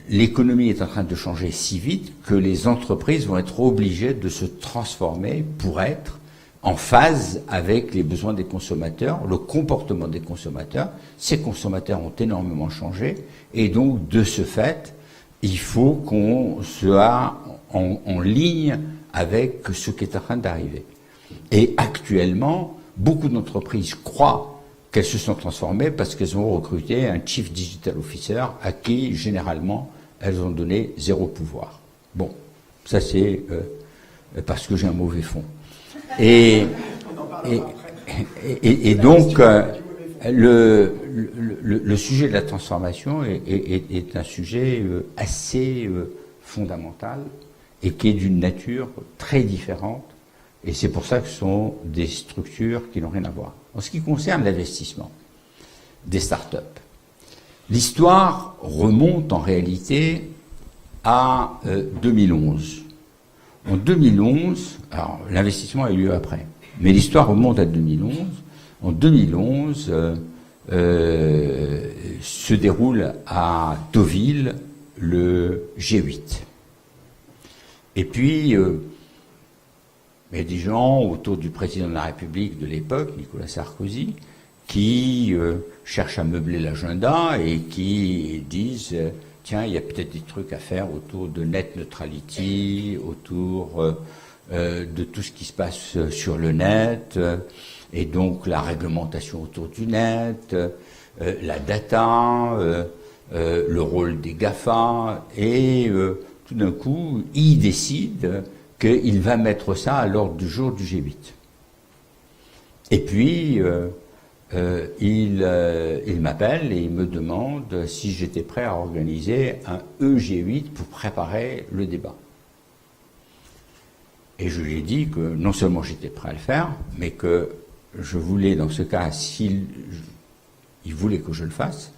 l'économie est en train de changer si vite que les entreprises vont être obligées de se transformer pour être en phase avec les besoins des consommateurs, le comportement des consommateurs. Ces consommateurs ont énormément changé et donc de ce fait, il faut qu'on soit en ligne avec ce qui est en train d'arriver. Et actuellement, beaucoup d'entreprises croient qu'elles se sont transformées parce qu'elles ont recruté un Chief Digital Officer à qui, généralement, elles ont donné 0 pouvoir. Bon, ça c'est parce que j'ai un mauvais fond. Et donc, le sujet de la transformation est un sujet assez fondamental et qui est d'une nature très différente. Et c'est pour ça que ce sont des structures qui n'ont rien à voir. En ce qui concerne l'investissement des startups, l'histoire remonte en réalité à 2011. En 2011, alors l'investissement a eu lieu après, mais l'histoire remonte à 2011. En 2011, se déroule à Deauville le G8. Et puis, il y a des gens autour du président de la République de l'époque, Nicolas Sarkozy, qui cherchent à meubler l'agenda et qui disent tiens, il y a peut-être des trucs à faire autour de net neutrality, autour de tout ce qui se passe sur le net, et donc la réglementation autour du net, la data, le rôle des GAFA, et tout d'un coup, il décide qu'il va mettre ça à l'ordre du jour du G8. Et puis, il m'appelle et il me demande si j'étais prêt à organiser un EG8 pour préparer le débat. Et je lui ai dit que non seulement j'étais prêt à le faire, mais que je voulais, dans ce cas, s'il voulait que je le fasse,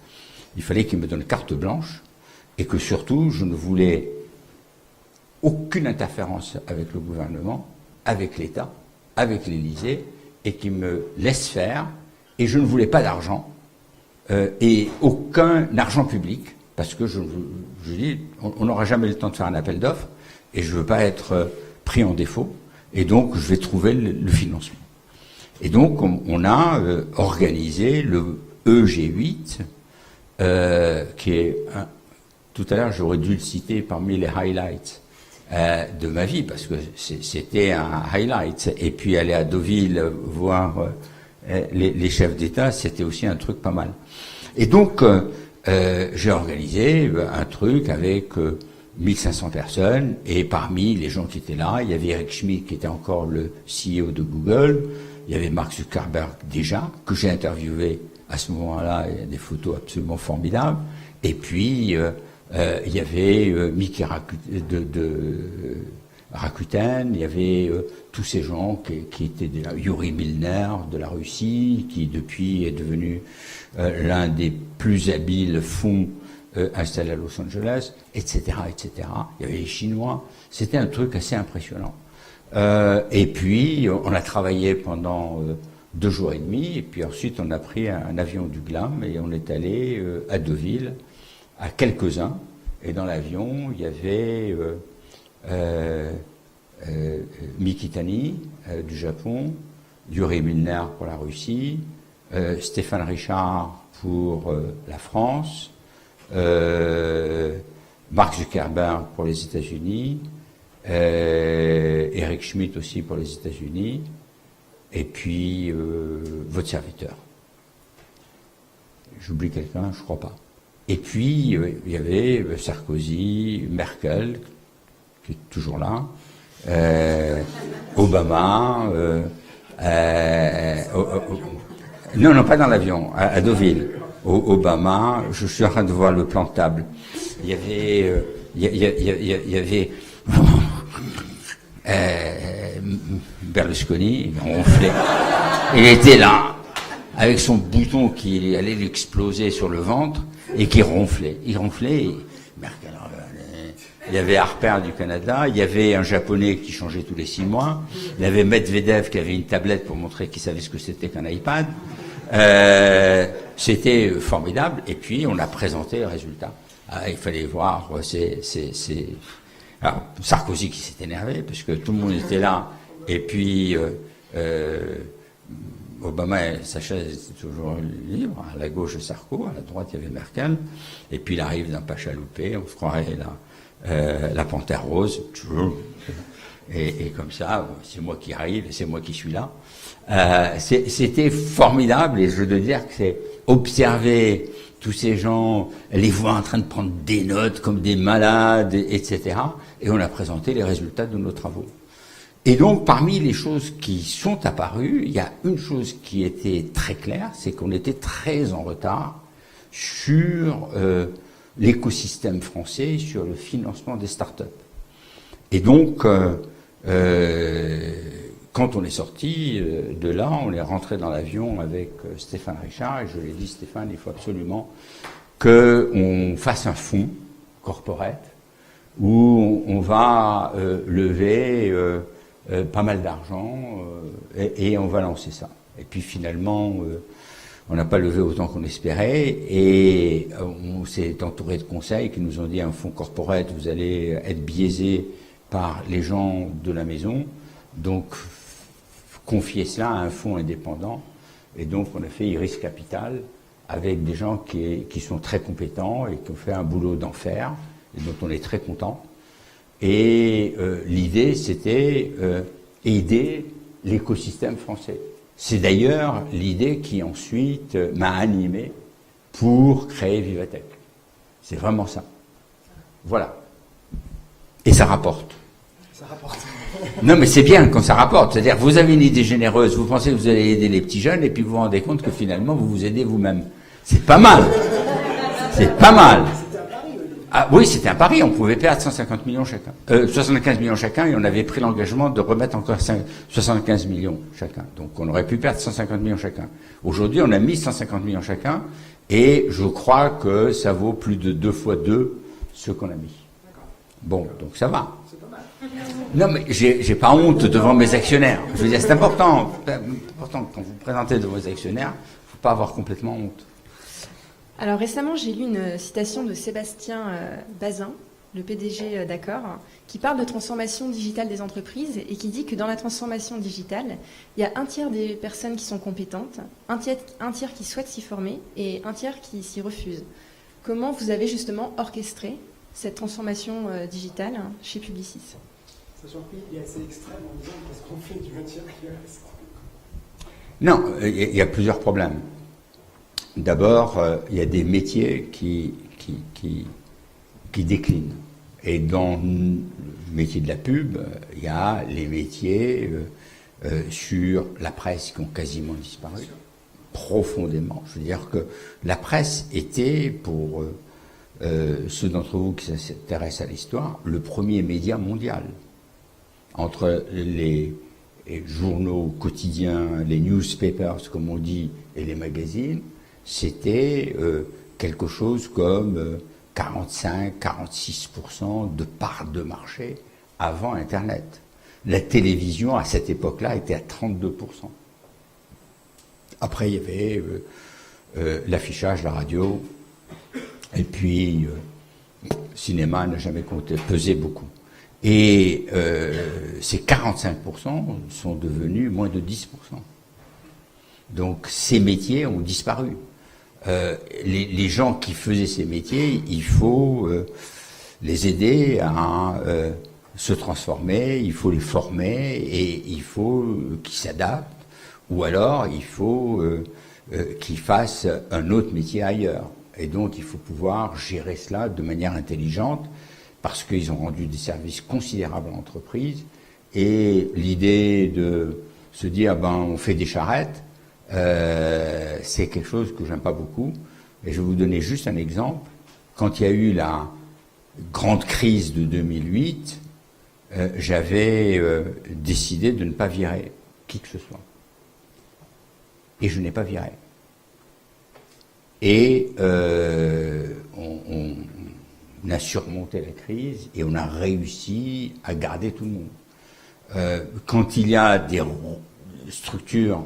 il fallait qu'il me donne carte blanche et que surtout, je ne voulais aucune interférence avec le gouvernement, avec l'État, avec l'Élysée, et qu'il me laisse faire. Et je ne voulais pas d'argent, et aucun argent public, parce que je dis, on n'aura jamais le temps de faire un appel d'offres, et je ne veux pas être pris en défaut, et donc je vais trouver le financement. Et donc on a organisé le EG8, qui est, tout à l'heure j'aurais dû le citer parmi les highlights de ma vie, parce que c'était un highlight, et puis aller à Deauville voir les chefs d'État, c'était aussi un truc pas mal. Et donc, j'ai organisé un truc avec 1500 personnes, et parmi les gens qui étaient là, il y avait Eric Schmidt, qui était encore le CEO de Google, il y avait Mark Zuckerberg déjà, que j'ai interviewé à ce moment-là, il y a des photos absolument formidables, et puis il y avait Mickey Rakuten, il y avait tous ces gens qui étaient là, Yuri Milner de la Russie, qui depuis est devenu l'un des plus habiles fonds installés à Los Angeles, etc., etc. Il y avait les Chinois. C'était un truc assez impressionnant. Et puis, on a travaillé pendant 2 jours et demi, et puis ensuite on a pris un avion du GLAM et on est allé à Deauville, à quelques-uns, et dans l'avion, il y avait Mikitani du Japon, Yuri Milner pour la Russie, Stéphane Richard pour la France, Mark Zuckerberg pour les États-Unis, Eric Schmidt aussi pour les États-Unis, et puis votre serviteur. J'oublie quelqu'un, je crois pas. Et puis il y avait Sarkozy, Merkel, qui est toujours là, Obama, non, pas dans l'avion, à Deauville. Obama, je suis en train de voir le plan de table. Il y avait Berlusconi, il ronflait. Il était là, avec son bouton qui allait lui exploser sur le ventre, et qui ronflait. Il ronflait, et Merkel, il y avait Harper du Canada, il y avait un Japonais qui changeait tous les 6 mois, il y avait Medvedev qui avait une tablette pour montrer qu'il savait ce que c'était qu'un iPad. C'était formidable, et puis on a présenté le résultat. Il fallait voir, alors, Sarkozy qui s'est énervé, parce que tout le monde était là, et puis Obama, sa chaise était toujours libre, à la gauche Sarko, à la droite il y avait Merkel, et puis il arrive d'un pas chaloupé, on se croirait la panthère rose, et comme ça, c'est moi qui arrive, et c'est moi qui suis là. C'était formidable, et je veux dire que c'est observer tous ces gens, les voir en train de prendre des notes comme des malades, etc. Et on a présenté les résultats de nos travaux. Et donc, parmi les choses qui sont apparues, il y a une chose qui était très claire, c'est qu'on était très en retard sur l'écosystème français, sur le financement des startups. Et donc, quand on est sorti de là, on est rentré dans l'avion avec Stéphane Richard, et je lui ai dit, Stéphane, il faut absolument qu'on fasse un fonds corporate où on va lever pas mal d'argent et on va lancer ça. Et puis finalement, on n'a pas levé autant qu'on espérait, et on s'est entouré de conseils qui nous ont dit, un fonds corporate, vous allez être biaisé par les gens de la maison, donc confier cela à un fonds indépendant. Et donc on a fait Iris Capital avec des gens qui sont très compétents et qui ont fait un boulot d'enfer, et dont on est très content. Et l'idée, c'était aider l'écosystème français. C'est d'ailleurs l'idée qui ensuite m'a animé pour créer Vivatech. C'est vraiment ça. Voilà. Et ça rapporte. Ça rapporte. Non, mais c'est bien quand ça rapporte. C'est-à-dire, vous avez une idée généreuse, vous pensez que vous allez aider les petits jeunes, et puis vous vous rendez compte que finalement, vous vous aidez vous-même. C'est pas mal. C'est pas mal. Ah oui, c'était un pari. On pouvait perdre 150 millions chacun. 75 millions chacun, et on avait pris l'engagement de remettre encore 75 millions chacun. Donc on aurait pu perdre 150 millions chacun. Aujourd'hui, on a mis 150 millions chacun, et je crois que ça vaut plus de 2 fois 2 ce qu'on a mis. Bon, donc ça va. Non, mais j'ai pas honte devant mes actionnaires. Je veux dire, c'est important. Quand vous présentez devant vos actionnaires, il ne faut pas avoir complètement honte. Alors récemment, j'ai lu une citation de Sébastien Bazin, le PDG d'Accor, qui parle de transformation digitale des entreprises et qui dit que dans la transformation digitale, il y a un tiers des personnes qui sont compétentes, un tiers qui souhaitent s'y former et un tiers qui s'y refusent. Comment vous avez justement orchestré cette transformation digitale chez Publicis? Sachant qu'il est assez extrême en disant qu'est-ce qu'on fait du matière qui reste. Non, il y a plusieurs problèmes. D'abord, il y a des métiers qui déclinent. Et dans le métier de la pub, il y a les métiers sur la presse qui ont quasiment disparu, profondément. Je veux dire que la presse était, pour ceux d'entre vous qui s'intéressent à l'histoire, le premier média mondial. Entre les journaux quotidiens, les newspapers, comme on dit, et les magazines, c'était quelque chose comme 45-46% de part de marché avant Internet. La télévision, à cette époque-là, était à 32%. Après, il y avait l'affichage, la radio, et puis le cinéma n'a jamais pesé beaucoup. Et ces 45% sont devenus moins de 10%. Donc ces métiers ont disparu. Les gens qui faisaient ces métiers, il faut les aider à se transformer, il faut les former, et il faut qu'ils s'adaptent, ou alors il faut qu'ils fassent un autre métier ailleurs. Et donc il faut pouvoir gérer cela de manière intelligente, parce qu'ils ont rendu des services considérables à l'entreprise, et l'idée de se dire on fait des charrettes, c'est quelque chose que j'aime pas beaucoup. Et je vais vous donner juste un exemple. Quand il y a eu la grande crise de 2008, j'avais décidé de ne pas virer qui que ce soit. Et je n'ai pas viré. Et a surmonté la crise et on a réussi à garder tout le monde. Quand il y a des structures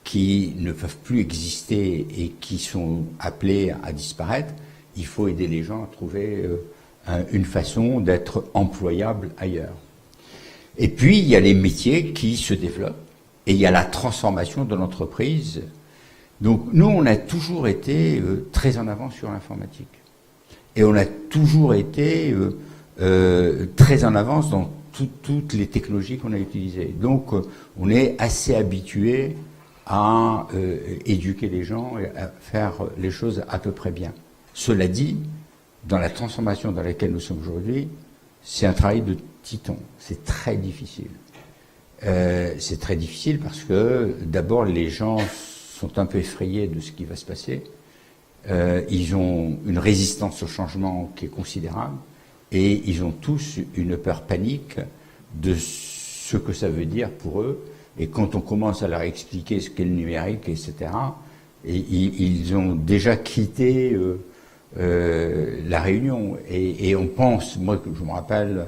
qui ne peuvent plus exister et qui sont appelées à disparaître, il faut aider les gens à trouver une façon d'être employables ailleurs. Et puis, il y a les métiers qui se développent et il y a la transformation de l'entreprise. Donc, nous, on a toujours été très en avance sur l'informatique. Et on a toujours été très en avance dans toutes les technologies qu'on a utilisées. Donc, on est assez habitué à éduquer les gens et à faire les choses à peu près bien. Cela dit, dans la transformation dans laquelle nous sommes aujourd'hui, c'est un travail de titan. C'est très difficile. C'est très difficile parce que, d'abord, les gens sont un peu effrayés de ce qui va se passer. Ils ont une résistance au changement qui est considérable et ils ont tous une peur panique de ce que ça veut dire pour eux. Et quand on commence à leur expliquer ce qu'est le numérique, etc., ils ont déjà quitté la réunion. Et on pense, moi je me rappelle,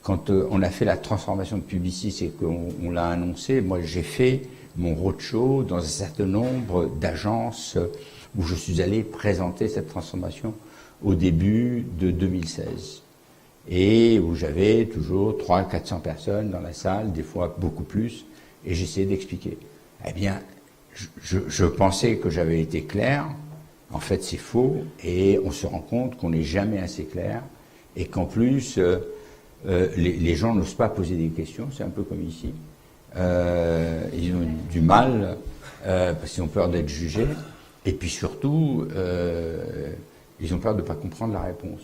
quand on a fait la transformation de Publicis et qu'on l'a annoncé, moi j'ai fait mon roadshow dans un certain nombre d'agences où je suis allé présenter cette transformation au début de 2016. Et où j'avais toujours 300-400 personnes dans la salle, des fois beaucoup plus, et j'essayais d'expliquer. Eh bien, je pensais que j'avais été clair. En fait, c'est faux, et on se rend compte qu'on n'est jamais assez clair, et qu'en plus, les gens n'osent pas poser des questions, c'est un peu comme ici. Ils ont du mal, parce qu'ils ont peur d'être jugés, et puis surtout, ils ont peur de ne pas comprendre la réponse.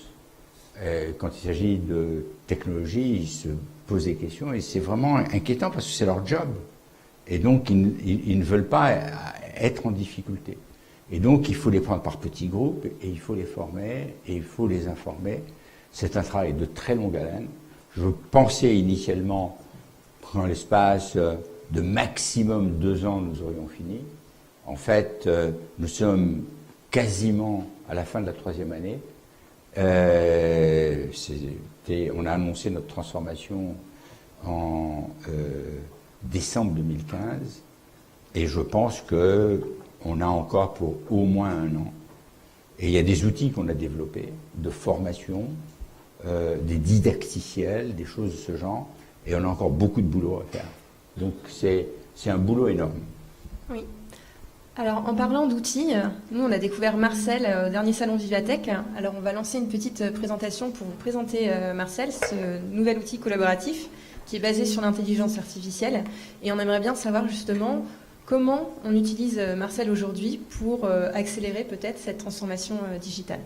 Quand il s'agit de technologie, ils se posent des questions, et c'est vraiment inquiétant, parce que c'est leur job. Et donc, ils ne veulent pas être en difficulté. Et donc, il faut les prendre par petits groupes, et il faut les former, et il faut les informer. C'est un travail de très longue haleine. Je pensais initialement qu'en l'espace de maximum 2 ans, nous aurions fini. En fait, nous sommes quasiment à la fin de la 3e année. On a annoncé notre transformation en décembre 2015, et je pense que on a encore pour au moins 1 an. Et il y a des outils qu'on a développés, de formation, des didacticiels, des choses de ce genre, et on a encore beaucoup de boulot à faire. Donc c'est un boulot énorme. Oui. Alors en parlant d'outils, nous on a découvert Marcel au dernier salon Vivatech. Alors on va lancer une petite présentation pour vous présenter Marcel, ce nouvel outil collaboratif qui est basé sur l'intelligence artificielle. Et on aimerait bien savoir justement comment on utilise Marcel aujourd'hui pour accélérer peut-être cette transformation digitale.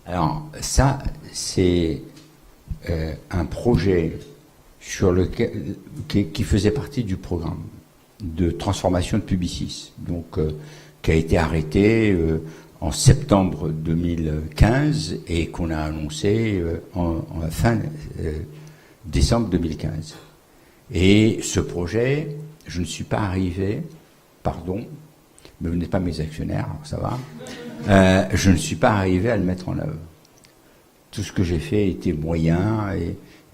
Alors ça, c'est un projet sur lequel, qui faisait partie du programme de transformation de Publicis, donc qui a été arrêté en septembre 2015 et qu'on a annoncé en fin décembre 2015. Et ce projet, je ne suis pas arrivé, pardon, mais vous n'êtes pas mes actionnaires, alors ça va, je ne suis pas arrivé à le mettre en œuvre. Tout ce que j'ai fait était moyen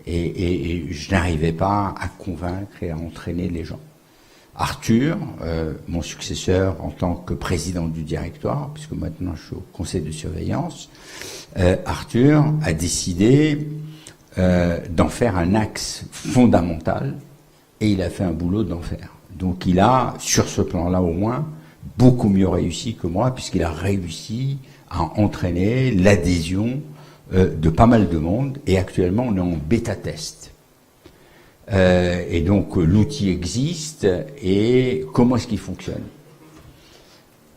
et je n'arrivais pas à convaincre et à entraîner les gens. Arthur, mon successeur en tant que président du directoire, puisque maintenant je suis au conseil de surveillance, Arthur a décidé d'en faire un axe fondamental et il a fait un boulot d'enfer. Donc il a, sur ce plan-là au moins, beaucoup mieux réussi que moi, puisqu'il a réussi à entraîner l'adhésion de pas mal de monde, et actuellement on est en bêta-test. Et donc l'outil existe, et comment est-ce qu'il fonctionne?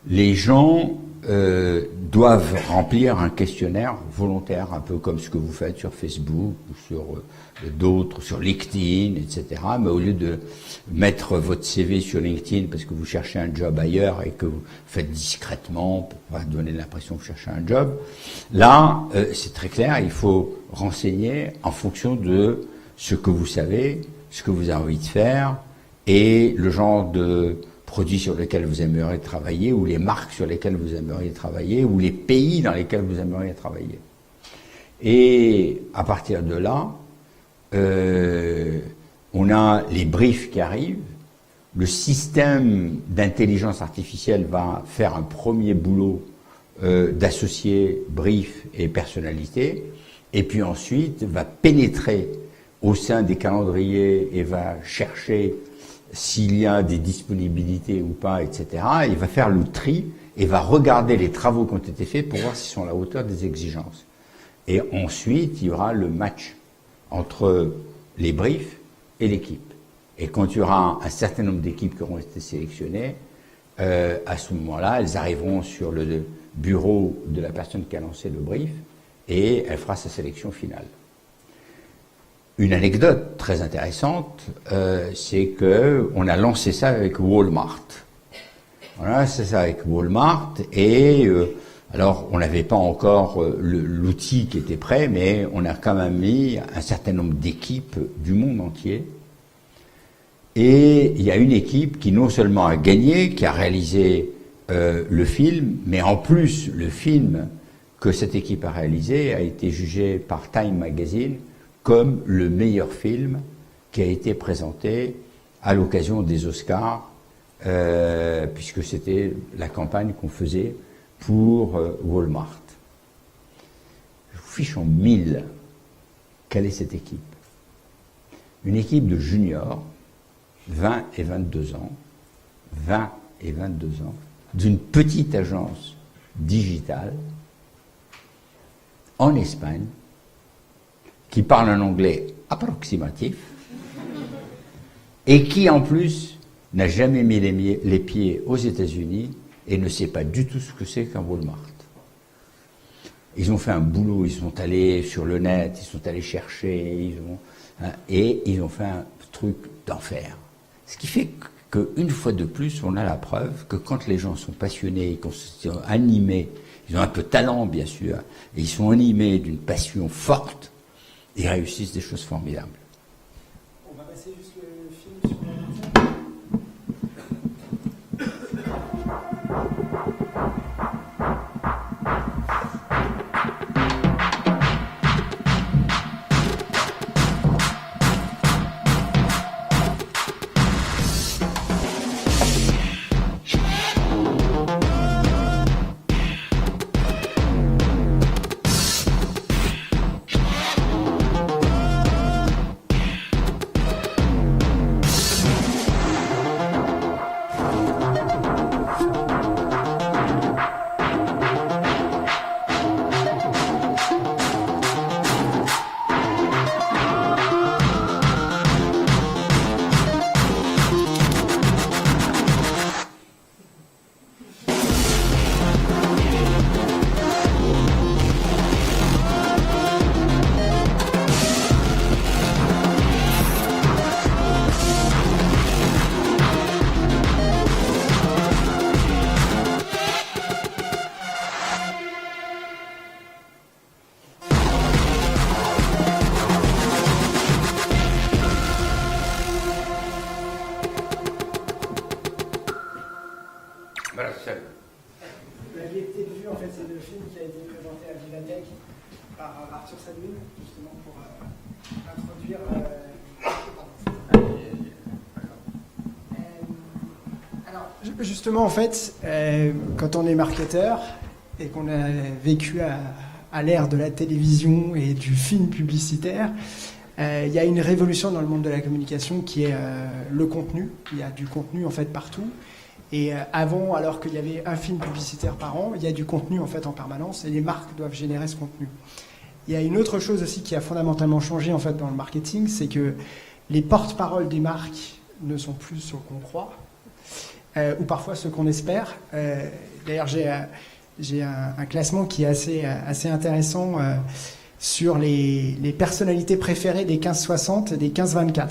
Les gens doivent remplir un questionnaire volontaire, un peu comme ce que vous faites sur Facebook ou sur d'autres, sur LinkedIn, etc. Mais au lieu de mettre votre CV sur LinkedIn parce que vous cherchez un job ailleurs et que vous faites discrètement pour pas donner l'impression que vous cherchez un job, là, c'est très clair, il faut renseigner en fonction de ce que vous savez, ce que vous avez envie de faire et le genre de produits sur lesquels vous aimeriez travailler, ou les marques sur lesquelles vous aimeriez travailler, ou les pays dans lesquels vous aimeriez travailler. Et à partir de là, on a les briefs qui arrivent. Le système d'intelligence artificielle va faire un premier boulot d'associer brief et personnalité, et puis ensuite va pénétrer au sein des calendriers et va chercher s'il y a des disponibilités ou pas, etc. Il va faire le tri et va regarder les travaux qui ont été faits pour voir s'ils sont à la hauteur des exigences. Et ensuite, il y aura le match entre les briefs et l'équipe. Et quand il y aura un certain nombre d'équipes qui auront été sélectionnées, à ce moment-là, elles arriveront sur le bureau de la personne qui a lancé le brief et elle fera sa sélection finale. Une anecdote très intéressante, c'est qu'on a lancé ça avec Walmart. Voilà, c'est ça avec Walmart et alors on n'avait pas encore l'outil qui était prêt, mais on a quand même mis un certain nombre d'équipes du monde entier. Et il y a une équipe qui non seulement a gagné, qui a réalisé le film, mais en plus le film que cette équipe a réalisé a été jugé par Time Magazine comme le meilleur film qui a été présenté à l'occasion des Oscars, puisque c'était la campagne qu'on faisait pour Walmart. Je vous fiche en 1000 quelle est cette équipe. Une équipe de juniors, 20 et 22 ans, 20 et 22 ans, d'une petite agence digitale en Espagne, qui parle un anglais approximatif et qui en plus n'a jamais mis les pieds aux États-Unis et ne sait pas du tout ce que c'est qu'un Walmart. Ils ont fait un boulot, ils sont allés sur le net, ils sont allés chercher, et ils ont fait un truc d'enfer. Ce qui fait qu'une fois de plus, on a la preuve que quand les gens sont passionnés, qu'ils sont animés, ils ont un peu de talent bien sûr, et ils sont animés d'une passion forte, ils réussissent des choses formidables. On va passer juste le film sur la Vous l'aviez peut-être vu, en fait, c'est le film qui a été présenté à Vivatech par Arthur Sadoun, justement pour introduire... Alors, justement, en fait, quand on est marketeur et qu'on a vécu à l'ère de la télévision et du film publicitaire, il y a une révolution dans le monde de la communication qui est le contenu. Il y a du contenu, en fait, partout. Et avant, alors qu'il y avait un film publicitaire par an, il y a du contenu en fait en permanence et les marques doivent générer ce contenu. Il y a une autre chose aussi qui a fondamentalement changé en fait dans le marketing, c'est que les porte-paroles des marques ne sont plus ceux qu'on croit ou parfois ceux qu'on espère. D'ailleurs, j'ai un classement qui est assez intéressant sur les personnalités préférées des 15-60 et des 15-24.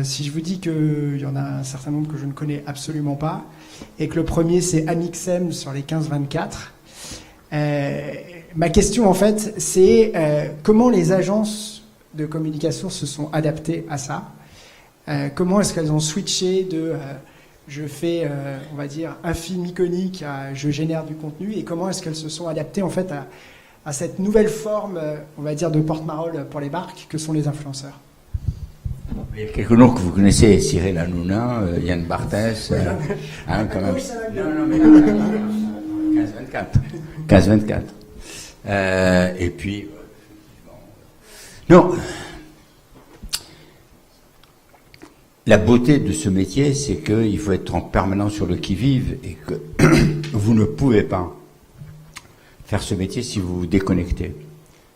Si je vous dis qu'il y en a un certain nombre que je ne connais absolument pas, et que le premier c'est Amixem sur les 15-24, ma question en fait c'est comment les agences de communication se sont adaptées à ça, comment est-ce qu'elles ont switché de je fais on va dire un film iconique à je génère du contenu, et comment est-ce qu'elles se sont adaptées en fait à cette nouvelle forme, on va dire, de porte-parole pour les marques que sont les influenceurs. Il y a quelques noms que vous connaissez, Cyril Hanouna, Yann Barthès, quand même. Non, mais 15-24. Et puis, non. La beauté de ce métier, c'est qu'il faut être en permanence sur le qui-vive et que vous ne pouvez pas faire ce métier si vous vous déconnectez.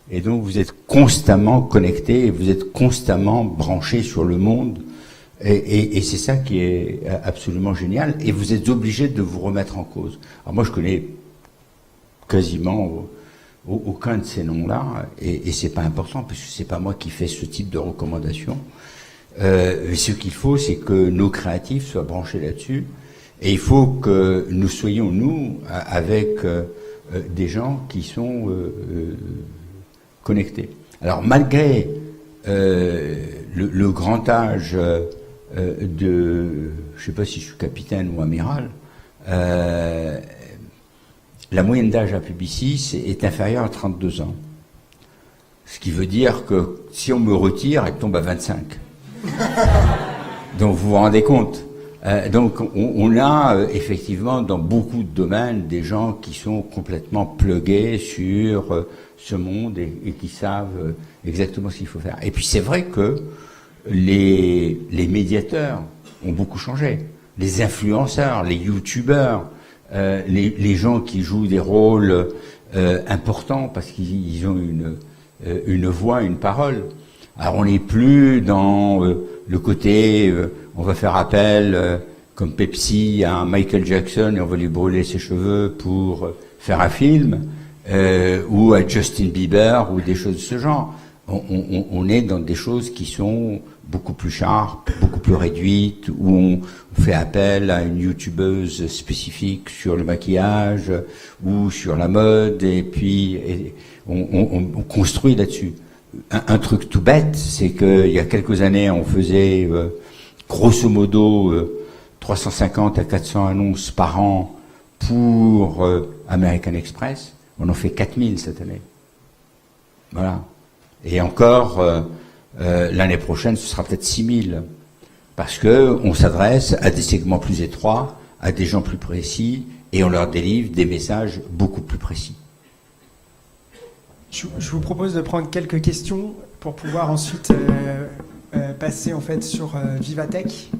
Et donc vous êtes constamment connecté et vous êtes constamment branché sur le monde. Et c'est ça qui est absolument génial. Et vous êtes obligé de vous remettre en cause. Alors moi, je connais quasiment aucun de ces noms-là, et c'est pas important parce que c'est pas moi qui fais ce type de recommandations. Ce qu'il faut, c'est que nos créatifs soient branchés là-dessus, et il faut que nous soyons, nous, avec des gens qui sont connectés. Alors, malgré le grand âge de, je sais pas si je suis capitaine ou amiral, la moyenne d'âge à Publicis est inférieure à 32 ans. Ce qui veut dire que si on me retire, elle tombe à 25. Donc vous vous rendez compte. Donc on a effectivement dans beaucoup de domaines des gens qui sont complètement plugués sur ce monde et qui savent exactement ce qu'il faut faire. Et puis c'est vrai que les médiateurs ont beaucoup changé. Les influenceurs, les youtubeurs, les gens qui jouent des rôles importants parce qu'ils ont une voix, une parole. Alors on n'est plus dans le côté on va faire appel comme Pepsi à Michael Jackson et on va lui brûler ses cheveux pour faire un film, ou à Justin Bieber ou des choses de ce genre. On est dans des choses qui sont beaucoup plus sharp, beaucoup plus réduites, où on fait appel à une youtubeuse spécifique sur le maquillage ou sur la mode, et puis on construit là-dessus. Un truc tout bête, c'est qu'il y a quelques années, on faisait grosso modo 350 à 400 annonces par an pour American Express. On en fait 4000 cette année. Voilà. Et encore, l'année prochaine, ce sera peut-être 6000. Parce que on s'adresse à des segments plus étroits, à des gens plus précis, et on leur délivre des messages beaucoup plus précis. Je vous propose de prendre quelques questions pour pouvoir ensuite passer en fait sur Vivatech.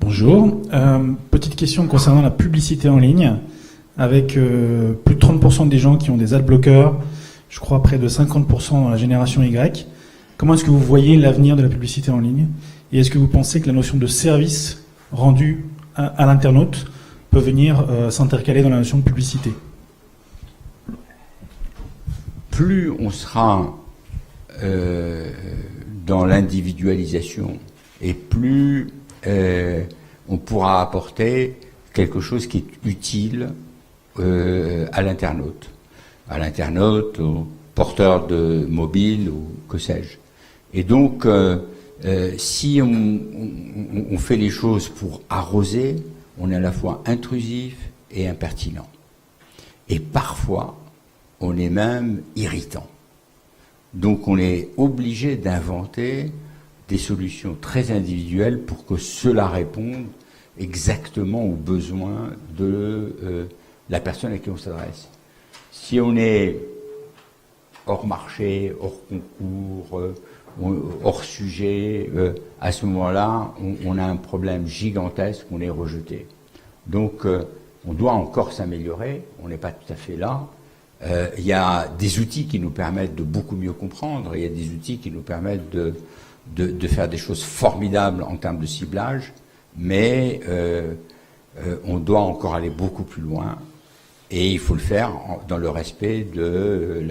Bonjour. Petite question concernant la publicité en ligne, avec plus de 30% des gens qui ont des adblockers, je crois près de 50% dans la génération Y. Comment est-ce que vous voyez l'avenir de la publicité en ligne? Et est-ce que vous pensez que la notion de service rendu à l'internaute peut venir s'intercaler dans la notion de publicité? Plus on sera dans l'individualisation et plus on pourra apporter quelque chose qui est utile à l'internaute, au porteur de mobile ou que sais-je. Et donc, si on fait les choses pour arroser, on est à la fois intrusif et impertinent. Et parfois, on est même irritant. Donc on est obligé d'inventer des solutions très individuelles pour que cela réponde exactement aux besoins de la personne à qui on s'adresse. Si on est hors marché, hors concours, hors sujet, à ce moment-là, on a un problème gigantesque, on est rejeté. Donc on doit encore s'améliorer, on n'est pas tout à fait là. Il y a des outils qui nous permettent de beaucoup mieux comprendre, il y a des outils qui nous permettent de faire des choses formidables en termes de ciblage, mais on doit encore aller beaucoup plus loin, et il faut le faire dans le respect de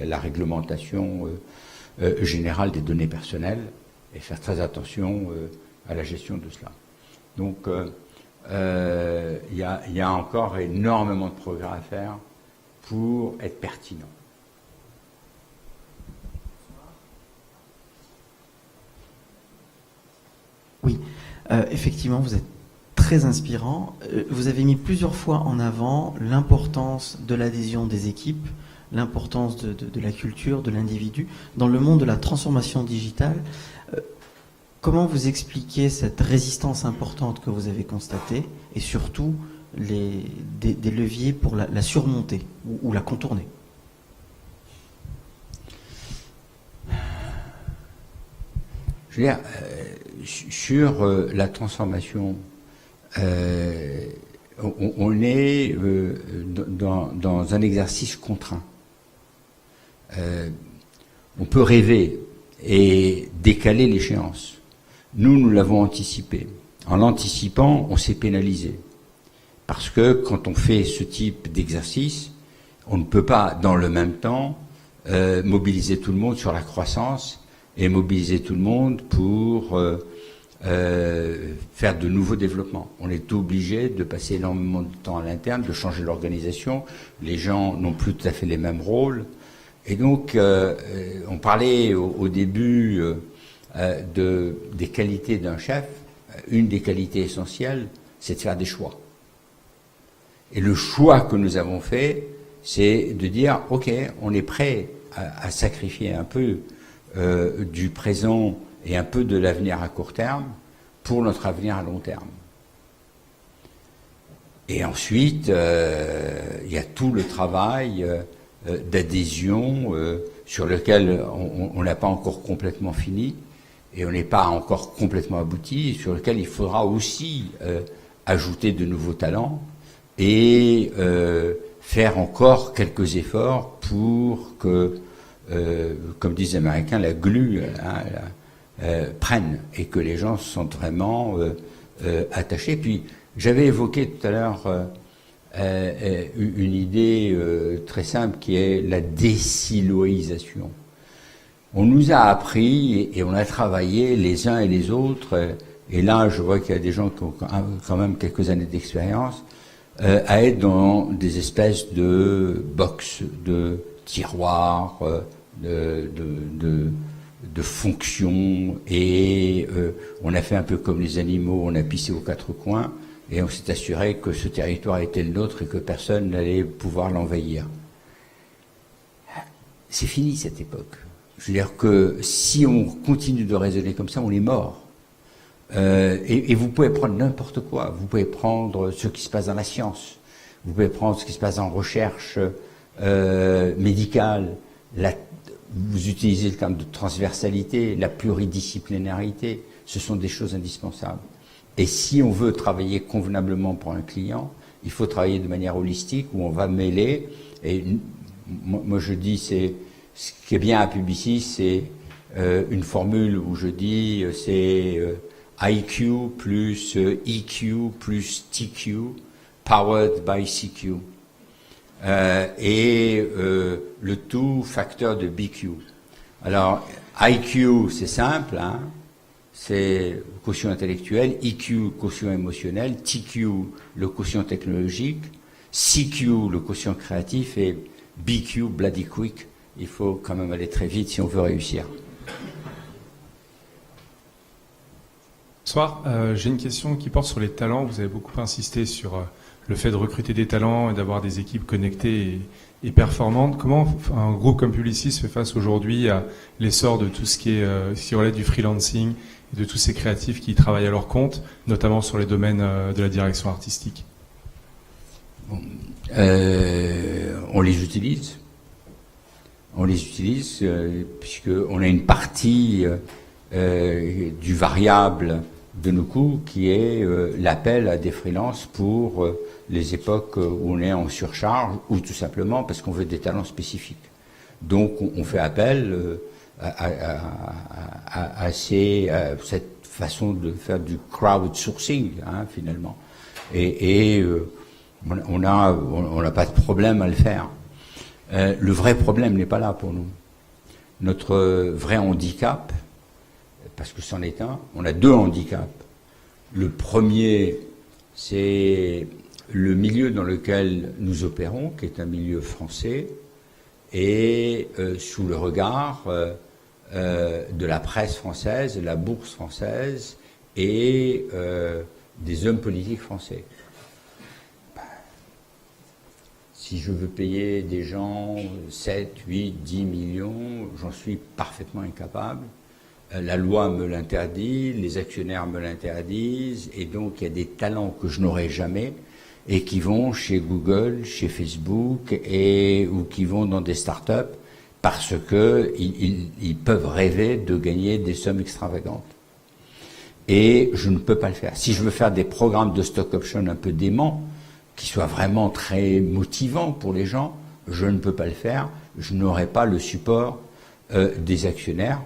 la réglementation générale des données personnelles, et faire très attention à la gestion de cela. Donc il y a encore énormément de progrès à faire pour être pertinent. Oui, effectivement, vous êtes très très inspirant. Vous avez mis plusieurs fois en avant l'importance de l'adhésion des équipes, l'importance de la culture, de l'individu. Dans le monde de la transformation digitale, comment vous expliquez cette résistance importante que vous avez constatée et surtout des leviers pour la surmonter ou la contourner? Je veux dire, sur la transformation, on est dans un exercice contraint. On peut rêver et décaler l'échéance. Nous l'avons anticipé. En l'anticipant, on s'est pénalisé. Parce que quand on fait ce type d'exercice, on ne peut pas, dans le même temps, mobiliser tout le monde sur la croissance et mobiliser tout le monde pour faire de nouveaux développements. On est obligé de passer énormément de temps à l'interne, de changer l'organisation. Les gens n'ont plus tout à fait les mêmes rôles. Et donc, on parlait au début des qualités d'un chef. Une des qualités essentielles, c'est de faire des choix. Et le choix que nous avons fait, c'est de dire, OK, on est prêt à sacrifier un peu du présent et un peu de l'avenir à court terme pour notre avenir à long terme. Et ensuite, il y a tout le travail d'adhésion sur lequel on n'a pas encore complètement fini et on n'est pas encore complètement abouti, sur lequel il faudra aussi ajouter de nouveaux talents et faire encore quelques efforts pour que, comme disent les Américains, la glu prenne et que les gens se sentent vraiment attachés. Puis j'avais évoqué tout à l'heure une idée très simple qui est la désiloisation. On nous a appris et on a travaillé les uns et les autres, et là je vois qu'il y a des gens qui ont quand même quelques années d'expérience, à être dans des espèces de box, de tiroirs, de fonctions, et on a fait un peu comme les animaux, on a pissé aux quatre coins, et on s'est assuré que ce territoire était le nôtre et que personne n'allait pouvoir l'envahir. C'est fini cette époque. Je veux dire que si on continue de raisonner comme ça, on est mort. Et vous pouvez prendre n'importe quoi. Vous pouvez prendre ce qui se passe dans la science. Vous pouvez prendre ce qui se passe en recherche médicale. Vous utilisez le terme de transversalité, la pluridisciplinarité. Ce sont des choses indispensables. Et si on veut travailler convenablement pour un client, il faut travailler de manière holistique où on va mêler. Et moi je dis, ce qui est bien à Publicis, c'est une formule où je dis c'est IQ plus EQ plus TQ powered by CQ. Et le tout facteur de BQ. Alors, IQ, c'est simple, hein, c'est le quotient intellectuel, EQ, quotient émotionnel, TQ, le quotient technologique, CQ, le quotient créatif, et BQ, bloody quick. Il faut quand même aller très vite si on veut réussir. Bonsoir, j'ai une question qui porte sur les talents. Vous avez beaucoup insisté sur le fait de recruter des talents et d'avoir des équipes connectées et performantes. Comment un groupe comme Publicis fait face aujourd'hui à l'essor de tout ce qui relève du freelancing et de tous ces créatifs qui travaillent à leur compte, notamment sur les domaines de la direction artistique? On les utilise. On les utilise puisqu'on a une partie du variable de nos coûts qui est l'appel à des freelances pour les époques où on est en surcharge ou tout simplement parce qu'on veut des talents spécifiques. Donc on fait appel à cette façon de faire du crowdsourcing, hein, finalement. Et on n'a pas de problème à le faire. Le vrai problème n'est pas là pour nous. Notre vrai handicap, parce que c'en est un, on a deux handicaps. Le premier, c'est le milieu dans lequel nous opérons, qui est un milieu français, et sous le regard de la presse française, de la bourse française, et des hommes politiques français. Si je veux payer des gens 7, 8, 10 millions, j'en suis parfaitement incapable. La loi me l'interdit, les actionnaires me l'interdisent, et donc il y a des talents que je n'aurai jamais et qui vont chez Google, chez Facebook ou qui vont dans des startups parce qu'ils peuvent rêver de gagner des sommes extravagantes. Et je ne peux pas le faire. Si je veux faire des programmes de stock option un peu déments, qui soient vraiment très motivants pour les gens, je ne peux pas le faire. Je n'aurai pas le support des actionnaires,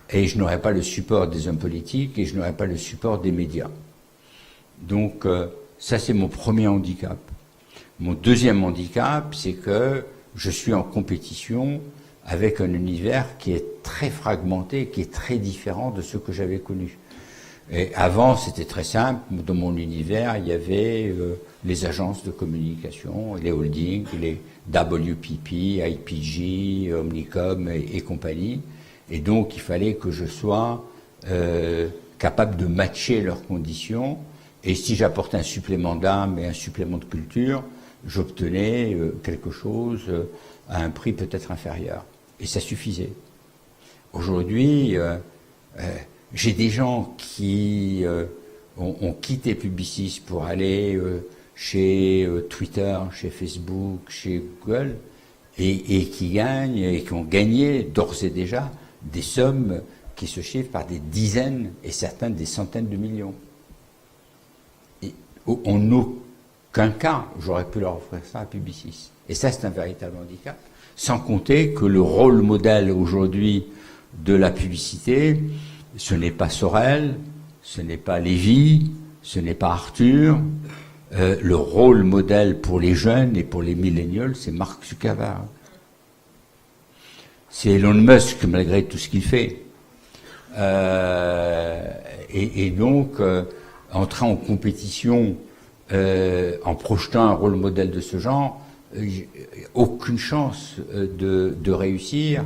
et je n'aurai pas le support des hommes politiques, et je n'aurai pas le support des médias. Donc ça, c'est mon premier handicap. Mon deuxième handicap, c'est que je suis en compétition avec un univers qui est très fragmenté, qui est très différent de ce que j'avais connu. Et avant, c'était très simple. Dans mon univers, il y avait les agences de communication, les holdings, les WPP, IPG, Omnicom et compagnie. Et donc, il fallait que je sois capable de matcher leurs conditions. Et si j'apportais un supplément d'âme et un supplément de culture, j'obtenais quelque chose à un prix peut-être inférieur. Et ça suffisait. Aujourd'hui, j'ai des gens qui ont quitté Publicis pour aller chez Twitter, chez Facebook, chez Google, et qui gagnent, et qui ont gagné d'ores et déjà des sommes qui se chiffrent par des dizaines et certains des centaines de millions. Et en aucun cas, j'aurais pu leur offrir ça à Publicis. Et ça, c'est un véritable handicap. Sans compter que le rôle modèle aujourd'hui de la publicité, ce n'est pas Sorel, ce n'est pas Lévy, ce n'est pas Arthur. Le rôle modèle pour les jeunes et pour les millennials, c'est Mark Zuckerberg. C'est Elon Musk, malgré tout ce qu'il fait. Et donc, entrer en compétition en projetant un rôle modèle de ce genre, aucune chance de réussir,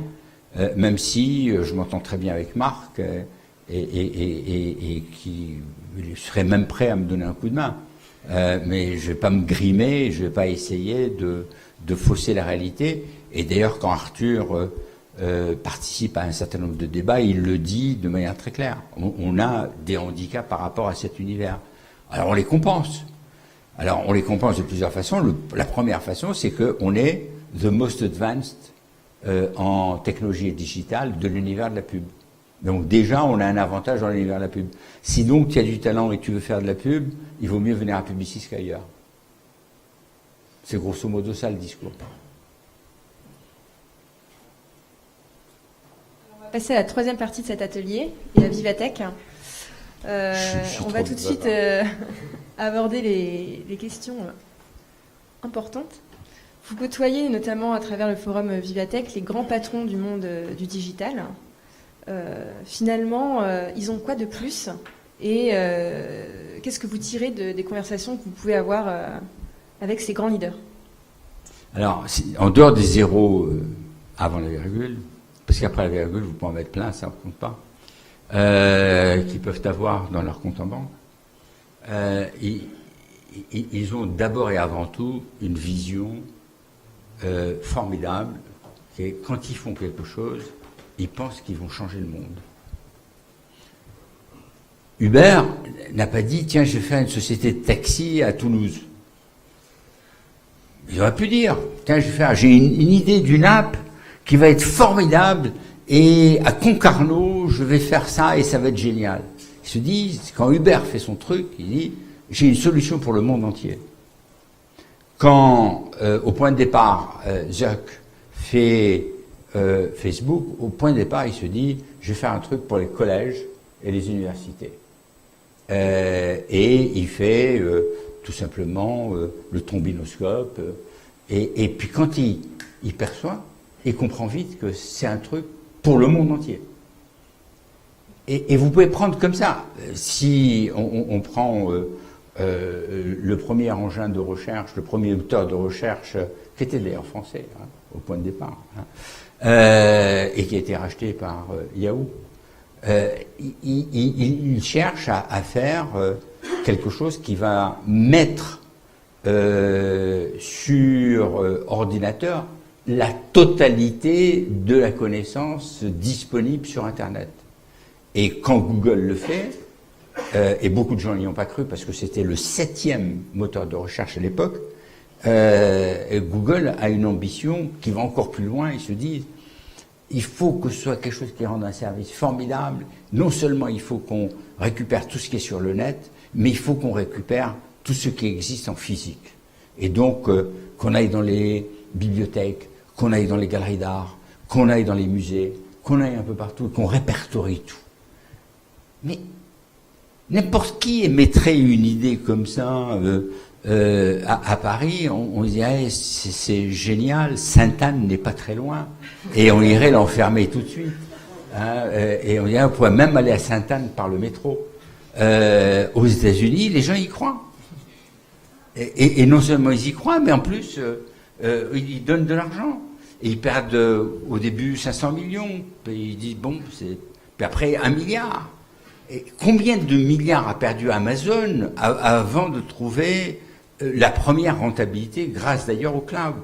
même si je m'entends très bien avec Marc et qui serait même prêt à me donner un coup de main. Mais je ne vais pas me grimer, je ne vais pas essayer de fausser la réalité. Et d'ailleurs, quand Arthur participe à un certain nombre de débats, il le dit de manière très claire. On a des handicaps par rapport à cet univers. Alors on les compense. Alors on les compense de plusieurs façons. La première façon, c'est qu'on est the most advanced en technologie digitale de l'univers de la pub. Donc déjà, on a un avantage dans l'univers de la pub. Si donc tu as du talent et tu veux faire de la pub, il vaut mieux venir à Publicis qu'ailleurs. C'est grosso modo ça le discours. On va passer à la troisième partie de cet atelier, et à Vivatech. On va tout de suite aborder les questions importantes. Vous côtoyez notamment à travers le forum Vivatech les grands patrons du monde du digital. Finalement, ils ont quoi de plus? Et qu'est-ce que vous tirez des conversations que vous pouvez avoir avec ces grands leaders? Alors, en dehors des zéros avant la virgule, parce qu'après la virgule, vous pouvez en mettre plein, ça ne compte pas, qu'ils peuvent avoir dans leur compte en banque, ils ont d'abord et avant tout une vision formidable, qui est quand ils font quelque chose, ils pensent qu'ils vont changer le monde. Uber n'a pas dit, tiens, je vais faire une société de taxi à Toulouse. Il aurait pu dire, tiens, j'ai une idée d'une app qui va être formidable et à Concarneau, je vais faire ça et ça va être génial. Ils se disent, quand Uber fait son truc, il dit, j'ai une solution pour le monde entier. Quand, au point de départ, Zuck fait Facebook, au point de départ, il se dit, je vais faire un truc pour les collèges et les universités. Et il fait tout simplement le trombinoscope. Et puis quand il perçoit, il comprend vite que c'est un truc pour le monde entier. Et vous pouvez prendre comme ça. Si on prend le premier engin de recherche, le premier moteur de recherche, qui était d'ailleurs français, hein, au point de départ, hein, et qui a été racheté par Yahoo, il cherche à faire quelque chose qui va mettre sur ordinateur la totalité de la connaissance disponible sur Internet. Et quand Google le fait, et beaucoup de gens n'y ont pas cru parce que c'était le 7e moteur de recherche à l'époque, Google a une ambition qui va encore plus loin. Ils se disent, il faut que ce soit quelque chose qui rende un service formidable. Non seulement il faut qu'on récupère tout ce qui est sur le net, mais il faut qu'on récupère tout ce qui existe en physique. Et donc, qu'on aille dans les bibliothèques, qu'on aille dans les galeries d'art, qu'on aille dans les musées, qu'on aille un peu partout, qu'on répertorie tout. Mais n'importe qui émettrait une idée comme ça à Paris, on dirait c'est génial, Sainte-Anne n'est pas très loin, et on irait l'enfermer tout de suite. Hein, et on dirait on pourrait même aller à Sainte-Anne par le métro. Aux États-Unis, les gens y croient. Et non seulement ils y croient, mais en plus ils donnent de l'argent. Et ils perdent au début 500 millions. Puis ils disent bon, puis après 1 milliard. Et combien de milliards a perdu Amazon avant de trouver la première rentabilité, grâce d'ailleurs au cloud?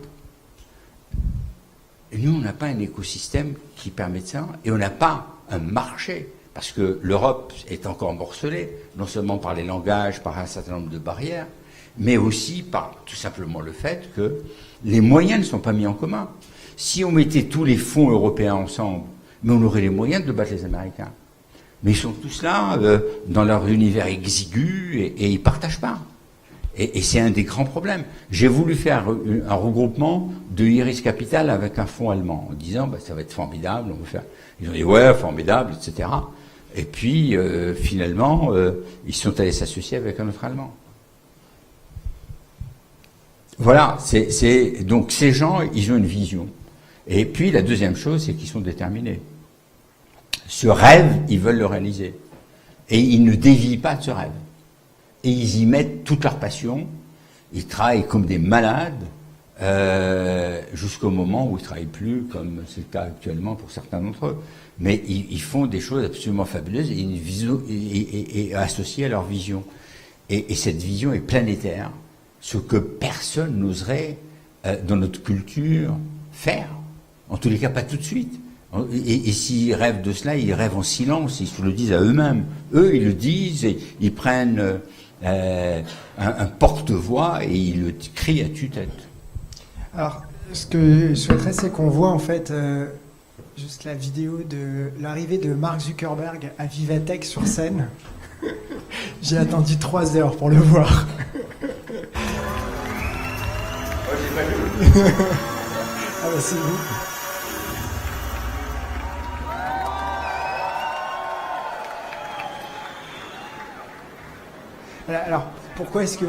Et nous, on n'a pas un écosystème qui permet de ça, et on n'a pas un marché, parce que l'Europe est encore morcelée, non seulement par les langages, par un certain nombre de barrières, mais aussi par tout simplement le fait que les moyens ne sont pas mis en commun. Si on mettait tous les fonds européens ensemble, mais on aurait les moyens de battre les Américains. Mais ils sont tous là, dans leur univers exigu, et ils ne partagent pas. Et c'est un des grands problèmes. J'ai voulu faire un regroupement de Iris Capital avec un fonds allemand, en disant bah, ça va être formidable, on va faire. Ils ont dit ouais, formidable, etc. Et puis finalement, ils sont allés s'associer avec un autre Allemand. Voilà, donc ces gens, ils ont une vision. Et puis la deuxième chose, c'est qu'ils sont déterminés. Ce rêve, ils veulent le réaliser. Et ils ne dévient pas de ce rêve. Et ils y mettent toute leur passion. Ils travaillent comme des malades jusqu'au moment où ils ne travaillent plus, comme c'est le cas actuellement pour certains d'entre eux. Mais ils font des choses absolument fabuleuses et associées à leur vision. Et cette vision est planétaire, ce que personne n'oserait, dans notre culture, faire. En tous les cas, pas tout de suite. Et s'ils rêvent de cela, ils rêvent en silence, ils se le disent à eux-mêmes. Eux, ils le disent, et ils prennent un porte-voix et ils le crient à tue-tête. Alors, ce que je souhaiterais, c'est qu'on voit en fait juste la vidéo de l'arrivée de Mark Zuckerberg à Vivatech sur scène. J'ai attendu 3 heures pour le voir. Moi, j'ai pas vu. Ah bah c'est vous. Alors, pourquoi est-ce que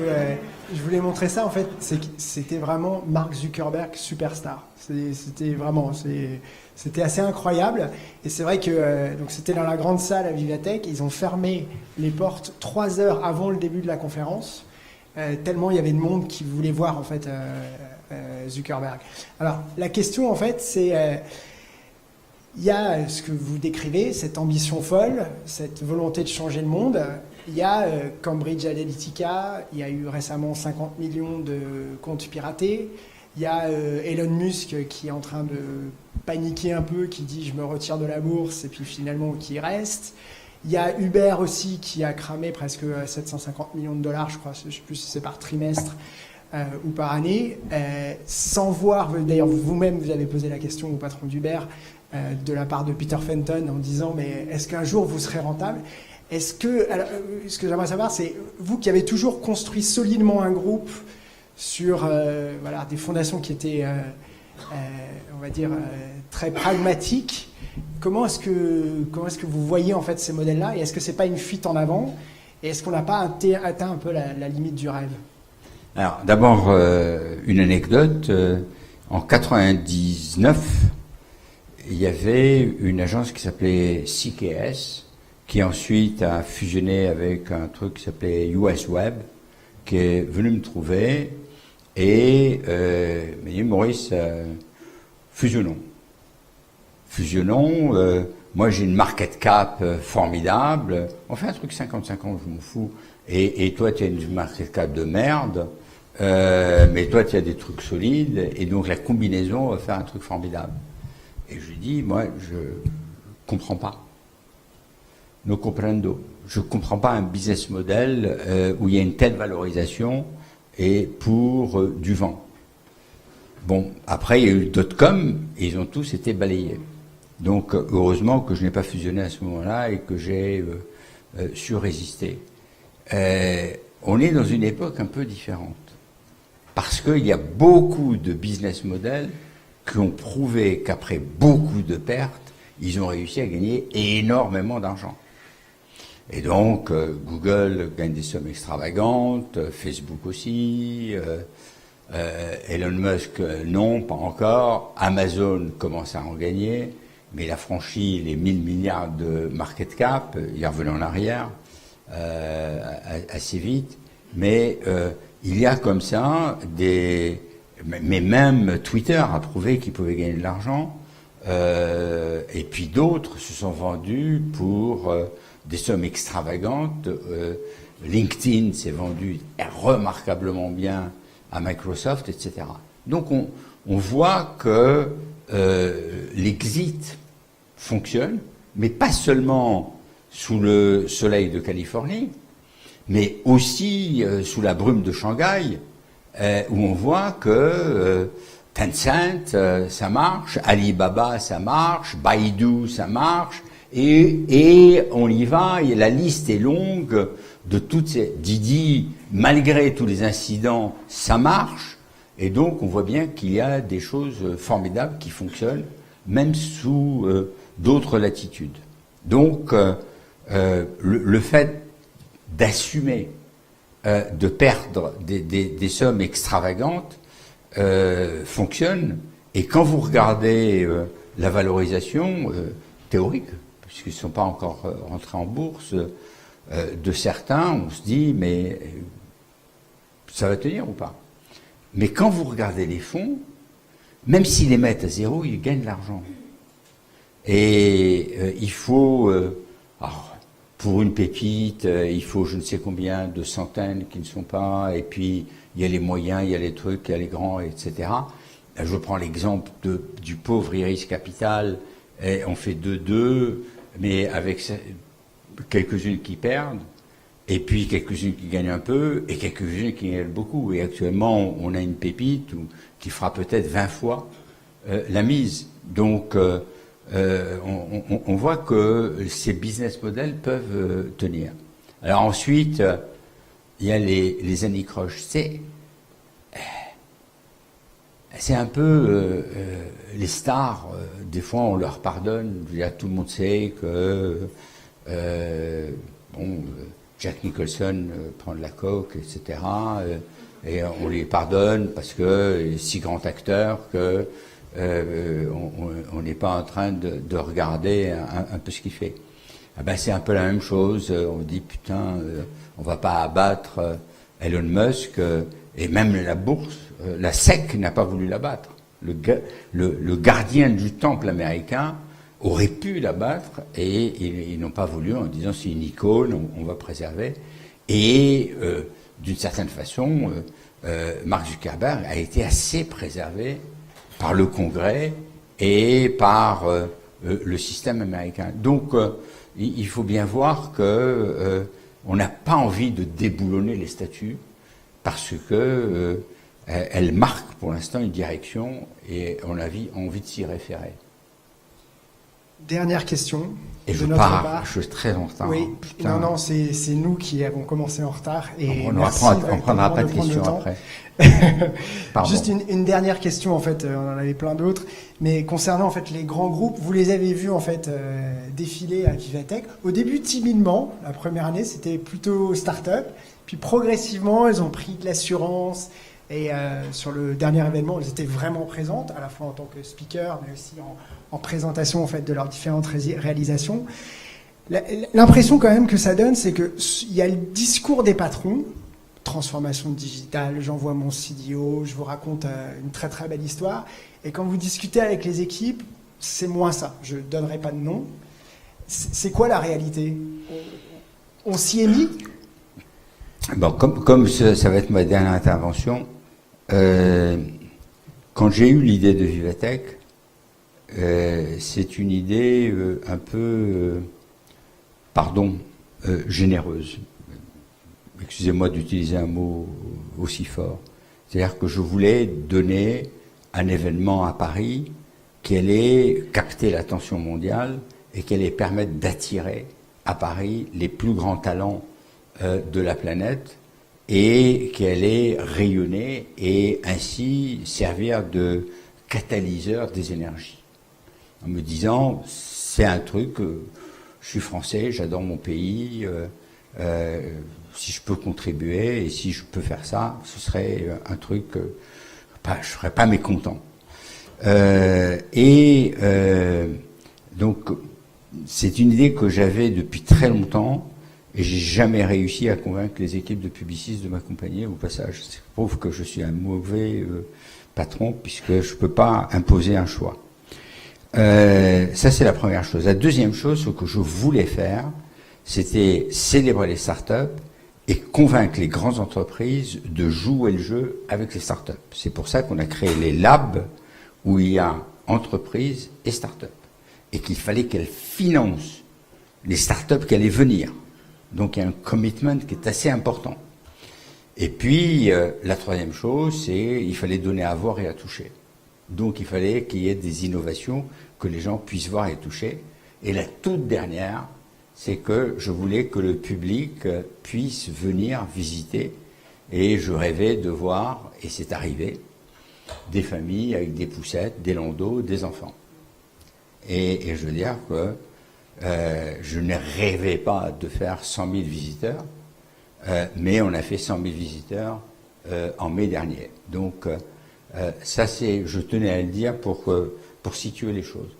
je voulais montrer ça? En fait, c'est que c'était vraiment Mark Zuckerberg superstar. C'était assez incroyable. Et c'est vrai que donc c'était dans la grande salle à Vivatech. Ils ont fermé les portes 3 heures avant le début de la conférence, tellement il y avait de monde qui voulait voir en fait Zuckerberg. Alors, la question en fait, c'est il y a ce que vous décrivez, cette ambition folle, cette volonté de changer le monde. Il y a Cambridge Analytica, il y a eu récemment 50 millions de comptes piratés. Il y a Elon Musk qui est en train de paniquer un peu, qui dit je me retire de la bourse et puis finalement qui reste. Il y a Uber aussi qui a cramé presque 750 millions de dollars, je crois, je ne sais plus si c'est par trimestre ou par année, sans voir, d'ailleurs vous-même vous avez posé la question au patron d'Uber de la part de Peter Fenton en disant mais est-ce qu'un jour vous serez rentable? Ce que j'aimerais savoir, c'est vous qui avez toujours construit solidement un groupe sur voilà, des fondations qui étaient, on va dire, très pragmatiques. Comment est-ce que vous voyez en fait ces modèles-là? Et est-ce que c'est pas une fuite en avant? Et est-ce qu'on n'a pas atteint un peu la limite du rêve? Alors, d'abord, une anecdote. En 99, il y avait une agence qui s'appelait CKS, qui ensuite a fusionné avec un truc qui s'appelait US Web, qui est venu me trouver et m'a dit Maurice, fusionnons. moi j'ai une market cap formidable, on fait un truc 50-50, je m'en fous, et toi tu as une market cap de merde, mais toi tu as des trucs solides, et donc la combinaison va faire un truc formidable. Et je lui dis, moi je comprends pas. No comprendo. Je comprends pas un business model où il y a une telle valorisation et pour du vent. Bon, après il y a eu le .com et ils ont tous été balayés. Donc heureusement que je n'ai pas fusionné à ce moment-là et que j'ai su résister. On est dans une époque un peu différente parce qu'il y a beaucoup de business models qui ont prouvé qu'après beaucoup de pertes, ils ont réussi à gagner énormément d'argent. Et donc, Google gagne des sommes extravagantes, Facebook aussi, Elon Musk non, pas encore, Amazon commence à en gagner, mais il a franchi les 1000 milliards de market cap, il est revenu en arrière assez vite, mais il y a comme ça des... Mais même Twitter a prouvé qu'il pouvait gagner de l'argent, et puis d'autres se sont vendus pour... des sommes extravagantes. LinkedIn s'est vendu remarquablement bien à Microsoft, etc. Donc on voit que l'exit fonctionne, mais pas seulement sous le soleil de Californie, mais aussi sous la brume de Shanghai, où on voit que Tencent, ça marche, Alibaba, ça marche, Baidu, ça marche, et on y va, et la liste est longue de toutes ces... Didi, malgré tous les incidents, ça marche, et donc on voit bien qu'il y a des choses formidables qui fonctionnent, même sous d'autres latitudes. Donc, le fait d'assumer, de perdre des sommes extravagantes, fonctionne, et quand vous regardez la valorisation théorique, puisqu'ils ne sont pas encore rentrés en bourse, de certains, on se dit, mais ça va tenir ou pas? Mais quand vous regardez les fonds, même s'ils les mettent à zéro, ils gagnent de l'argent. Et il faut, pour une pépite, il faut je ne sais combien de centaines qui ne sont pas, et puis il y a les moyens, il y a les trucs, il y a les grands, etc. Je prends l'exemple du pauvre Iris Capital, et on fait 2-2, mais avec quelques-unes qui perdent, et puis quelques-unes qui gagnent un peu, et quelques-unes qui gagnent beaucoup. Et actuellement, on a une pépite qui fera peut-être 20 fois la mise. Donc, on voit que ces business models peuvent tenir. Alors ensuite, il y a les anicroches. C'est un peu les stars, des fois on leur pardonne. Tout le monde sait que Jack Nicholson prend de la coke, etc. Et on les pardonne parce que il est si grand acteur que on n'est pas en train de regarder un peu ce qu'il fait. Ah ben c'est un peu la même chose. On dit putain, on va pas abattre Elon Musk, et même la bourse. La SEC n'a pas voulu l'abattre. Le gardien du temple américain aurait pu l'abattre, et ils n'ont pas voulu, en disant c'est une icône, on va préserver. Et d'une certaine façon, Mark Zuckerberg a été assez préservé par le Congrès et par le système américain. Donc il faut bien voir que on n'a pas envie de déboulonner les statuts, parce que elle marque pour l'instant une direction, et on a envie de s'y référer. Dernière question. Et je suis très en retard. Oui, non, c'est nous qui avons commencé en retard. Et on ne prendra pas de questions après. Juste une dernière question, en fait, on en avait plein d'autres, mais concernant en fait les grands groupes, vous les avez vus en fait défiler à Vivatech. Au début, timidement, la première année, c'était plutôt start-up, puis progressivement, elles ont pris de l'assurance. Et sur le dernier événement, elles étaient vraiment présentes, à la fois en tant que speaker, mais aussi en présentation en fait de leurs différentes réalisations. L'impression quand même que ça donne, c'est qu'il y a le discours des patrons, transformation digitale, j'envoie mon CDO, je vous raconte une très très belle histoire. Et quand vous discutez avec les équipes, c'est moins ça. Je ne donnerai pas de nom. C'est quoi la réalité? On s'y est mis? Bon, comme ça va être ma dernière intervention, quand j'ai eu l'idée de Vivatech, c'est une idée un peu, généreuse. Excusez-moi d'utiliser un mot aussi fort. C'est-à-dire que je voulais donner un événement à Paris qui allait capter l'attention mondiale et qui allait permettre d'attirer à Paris les plus grands talents de la planète et qui allait rayonner et ainsi servir de catalyseur des énergies. En me disant, c'est un truc, je suis français, j'adore mon pays, si je peux contribuer et si je peux faire ça, ce serait un truc, je ne serais pas mécontent. Donc, c'est une idée que j'avais depuis très longtemps et j'ai jamais réussi à convaincre les équipes de Publicis de m'accompagner au passage. Ça prouve que je suis un mauvais patron puisque je peux pas imposer un choix. Ça, c'est la première chose. La deuxième chose, ce que je voulais faire, c'était célébrer les startups et convaincre les grandes entreprises de jouer le jeu avec les startups. C'est pour ça qu'on a créé les labs où il y a entreprises et startups et qu'il fallait qu'elles financent les startups qui allaient venir. Donc il y a un commitment qui est assez important. Et puis la troisième chose, c'est il fallait donner à voir et à toucher. Donc il fallait qu'il y ait des innovations que les gens puissent voir et toucher. Et la toute dernière, c'est que je voulais que le public puisse venir visiter. Et je rêvais de voir, et c'est arrivé, des familles avec des poussettes, des landaux, des enfants. Et je veux dire que je ne rêvais pas de faire 100 000 visiteurs, mais on a fait 100 000 visiteurs en mai dernier. Donc ça, je tenais à le dire pour situer les choses.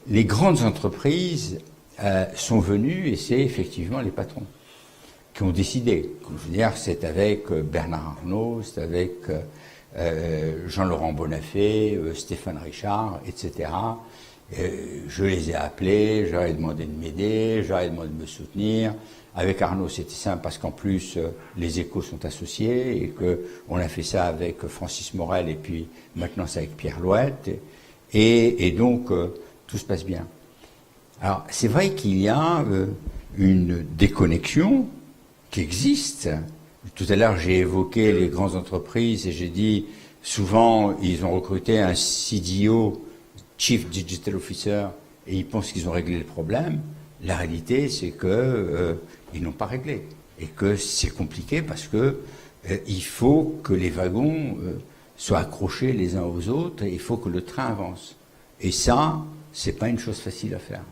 Les grandes entreprises sont venues, et c'est effectivement les patrons qui ont décidé. Je veux dire, c'est avec Bernard Arnault, c'est avec Jean-Laurent Bonafé, Stéphane Richard, etc. Je les ai appelés, je leur ai demandé de m'aider, je leur ai demandé de me soutenir. Avec Arnaud, c'était simple parce qu'en plus, les Échos sont associés et qu'on a fait ça avec Francis Morel et puis maintenant c'est avec Pierre Louette. Et donc, tout se passe bien. Alors, c'est vrai qu'il y a une déconnexion qui existe. Tout à l'heure, j'ai évoqué les grandes entreprises et j'ai dit, souvent, ils ont recruté un CDO, Chief Digital Officer, et ils pensent qu'ils ont réglé le problème. La réalité, c'est que ils n'ont pas réglé. Et que c'est compliqué parce que il faut que les wagons soient accrochés les uns aux autres et il faut que le train avance. Et ça, c'est pas une chose facile à faire.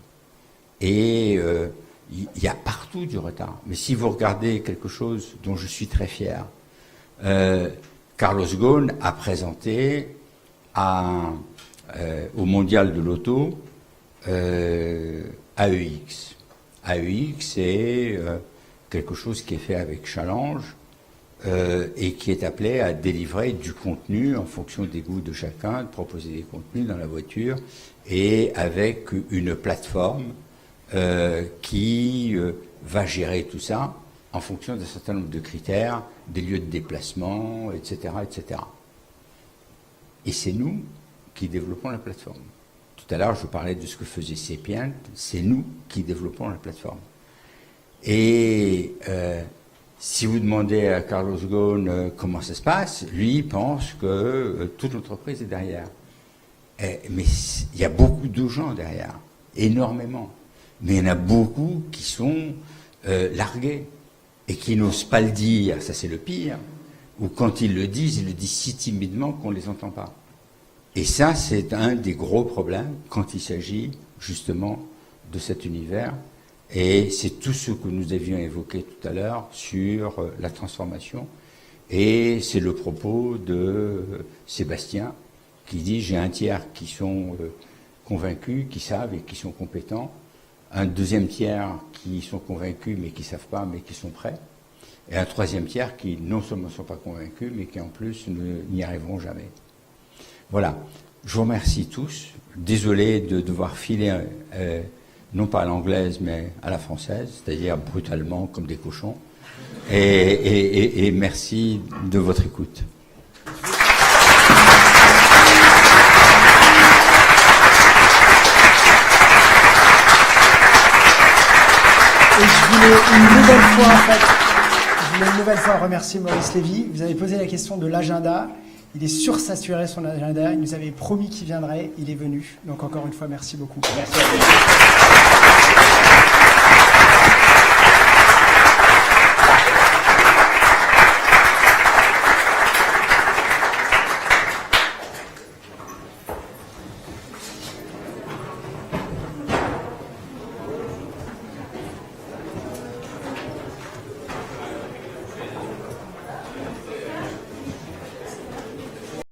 Et il y a partout du retard. Mais si vous regardez quelque chose dont je suis très fier, Carlos Ghosn a présenté au Mondial de l'Auto AEX. AEX, c'est quelque chose qui est fait avec Challenge et qui est appelé à délivrer du contenu en fonction des goûts de chacun, de proposer des contenus dans la voiture et avec une plateforme qui va gérer tout ça en fonction d'un certain nombre de critères, des lieux de déplacement, etc., etc. Et c'est nous qui développons la plateforme. Tout à l'heure, je parlais de ce que faisait Sapient, c'est nous qui développons la plateforme. Et si vous demandez à Carlos Ghosn comment ça se passe, lui pense que toute l'entreprise est derrière. Mais il y a beaucoup de gens derrière, énormément. Mais il y en a beaucoup qui sont largués et qui n'osent pas le dire, ça c'est le pire, ou quand ils le disent si timidement qu'on ne les entend pas. Et ça, c'est un des gros problèmes quand il s'agit justement de cet univers. Et c'est tout ce que nous avions évoqué tout à l'heure sur la transformation. Et c'est le propos de Sébastien qui dit « j'ai un tiers qui sont convaincus, qui savent et qui sont compétents, un deuxième tiers qui sont convaincus mais qui ne savent pas mais qui sont prêts, et un troisième tiers qui non seulement ne sont pas convaincus mais qui en plus n'y arriveront jamais ». Voilà, je vous remercie tous. Désolé de devoir filer non pas à l'anglaise, mais à la française, c'est-à-dire brutalement comme des cochons. Et merci de votre écoute. Et je voulais une nouvelle fois remercier Maurice Lévy. Vous avez posé la question de l'agenda. Il est sursaturé son agenda. Il nous avait promis qu'il viendrait. Il est venu. Donc encore une fois, merci beaucoup. Merci à vous.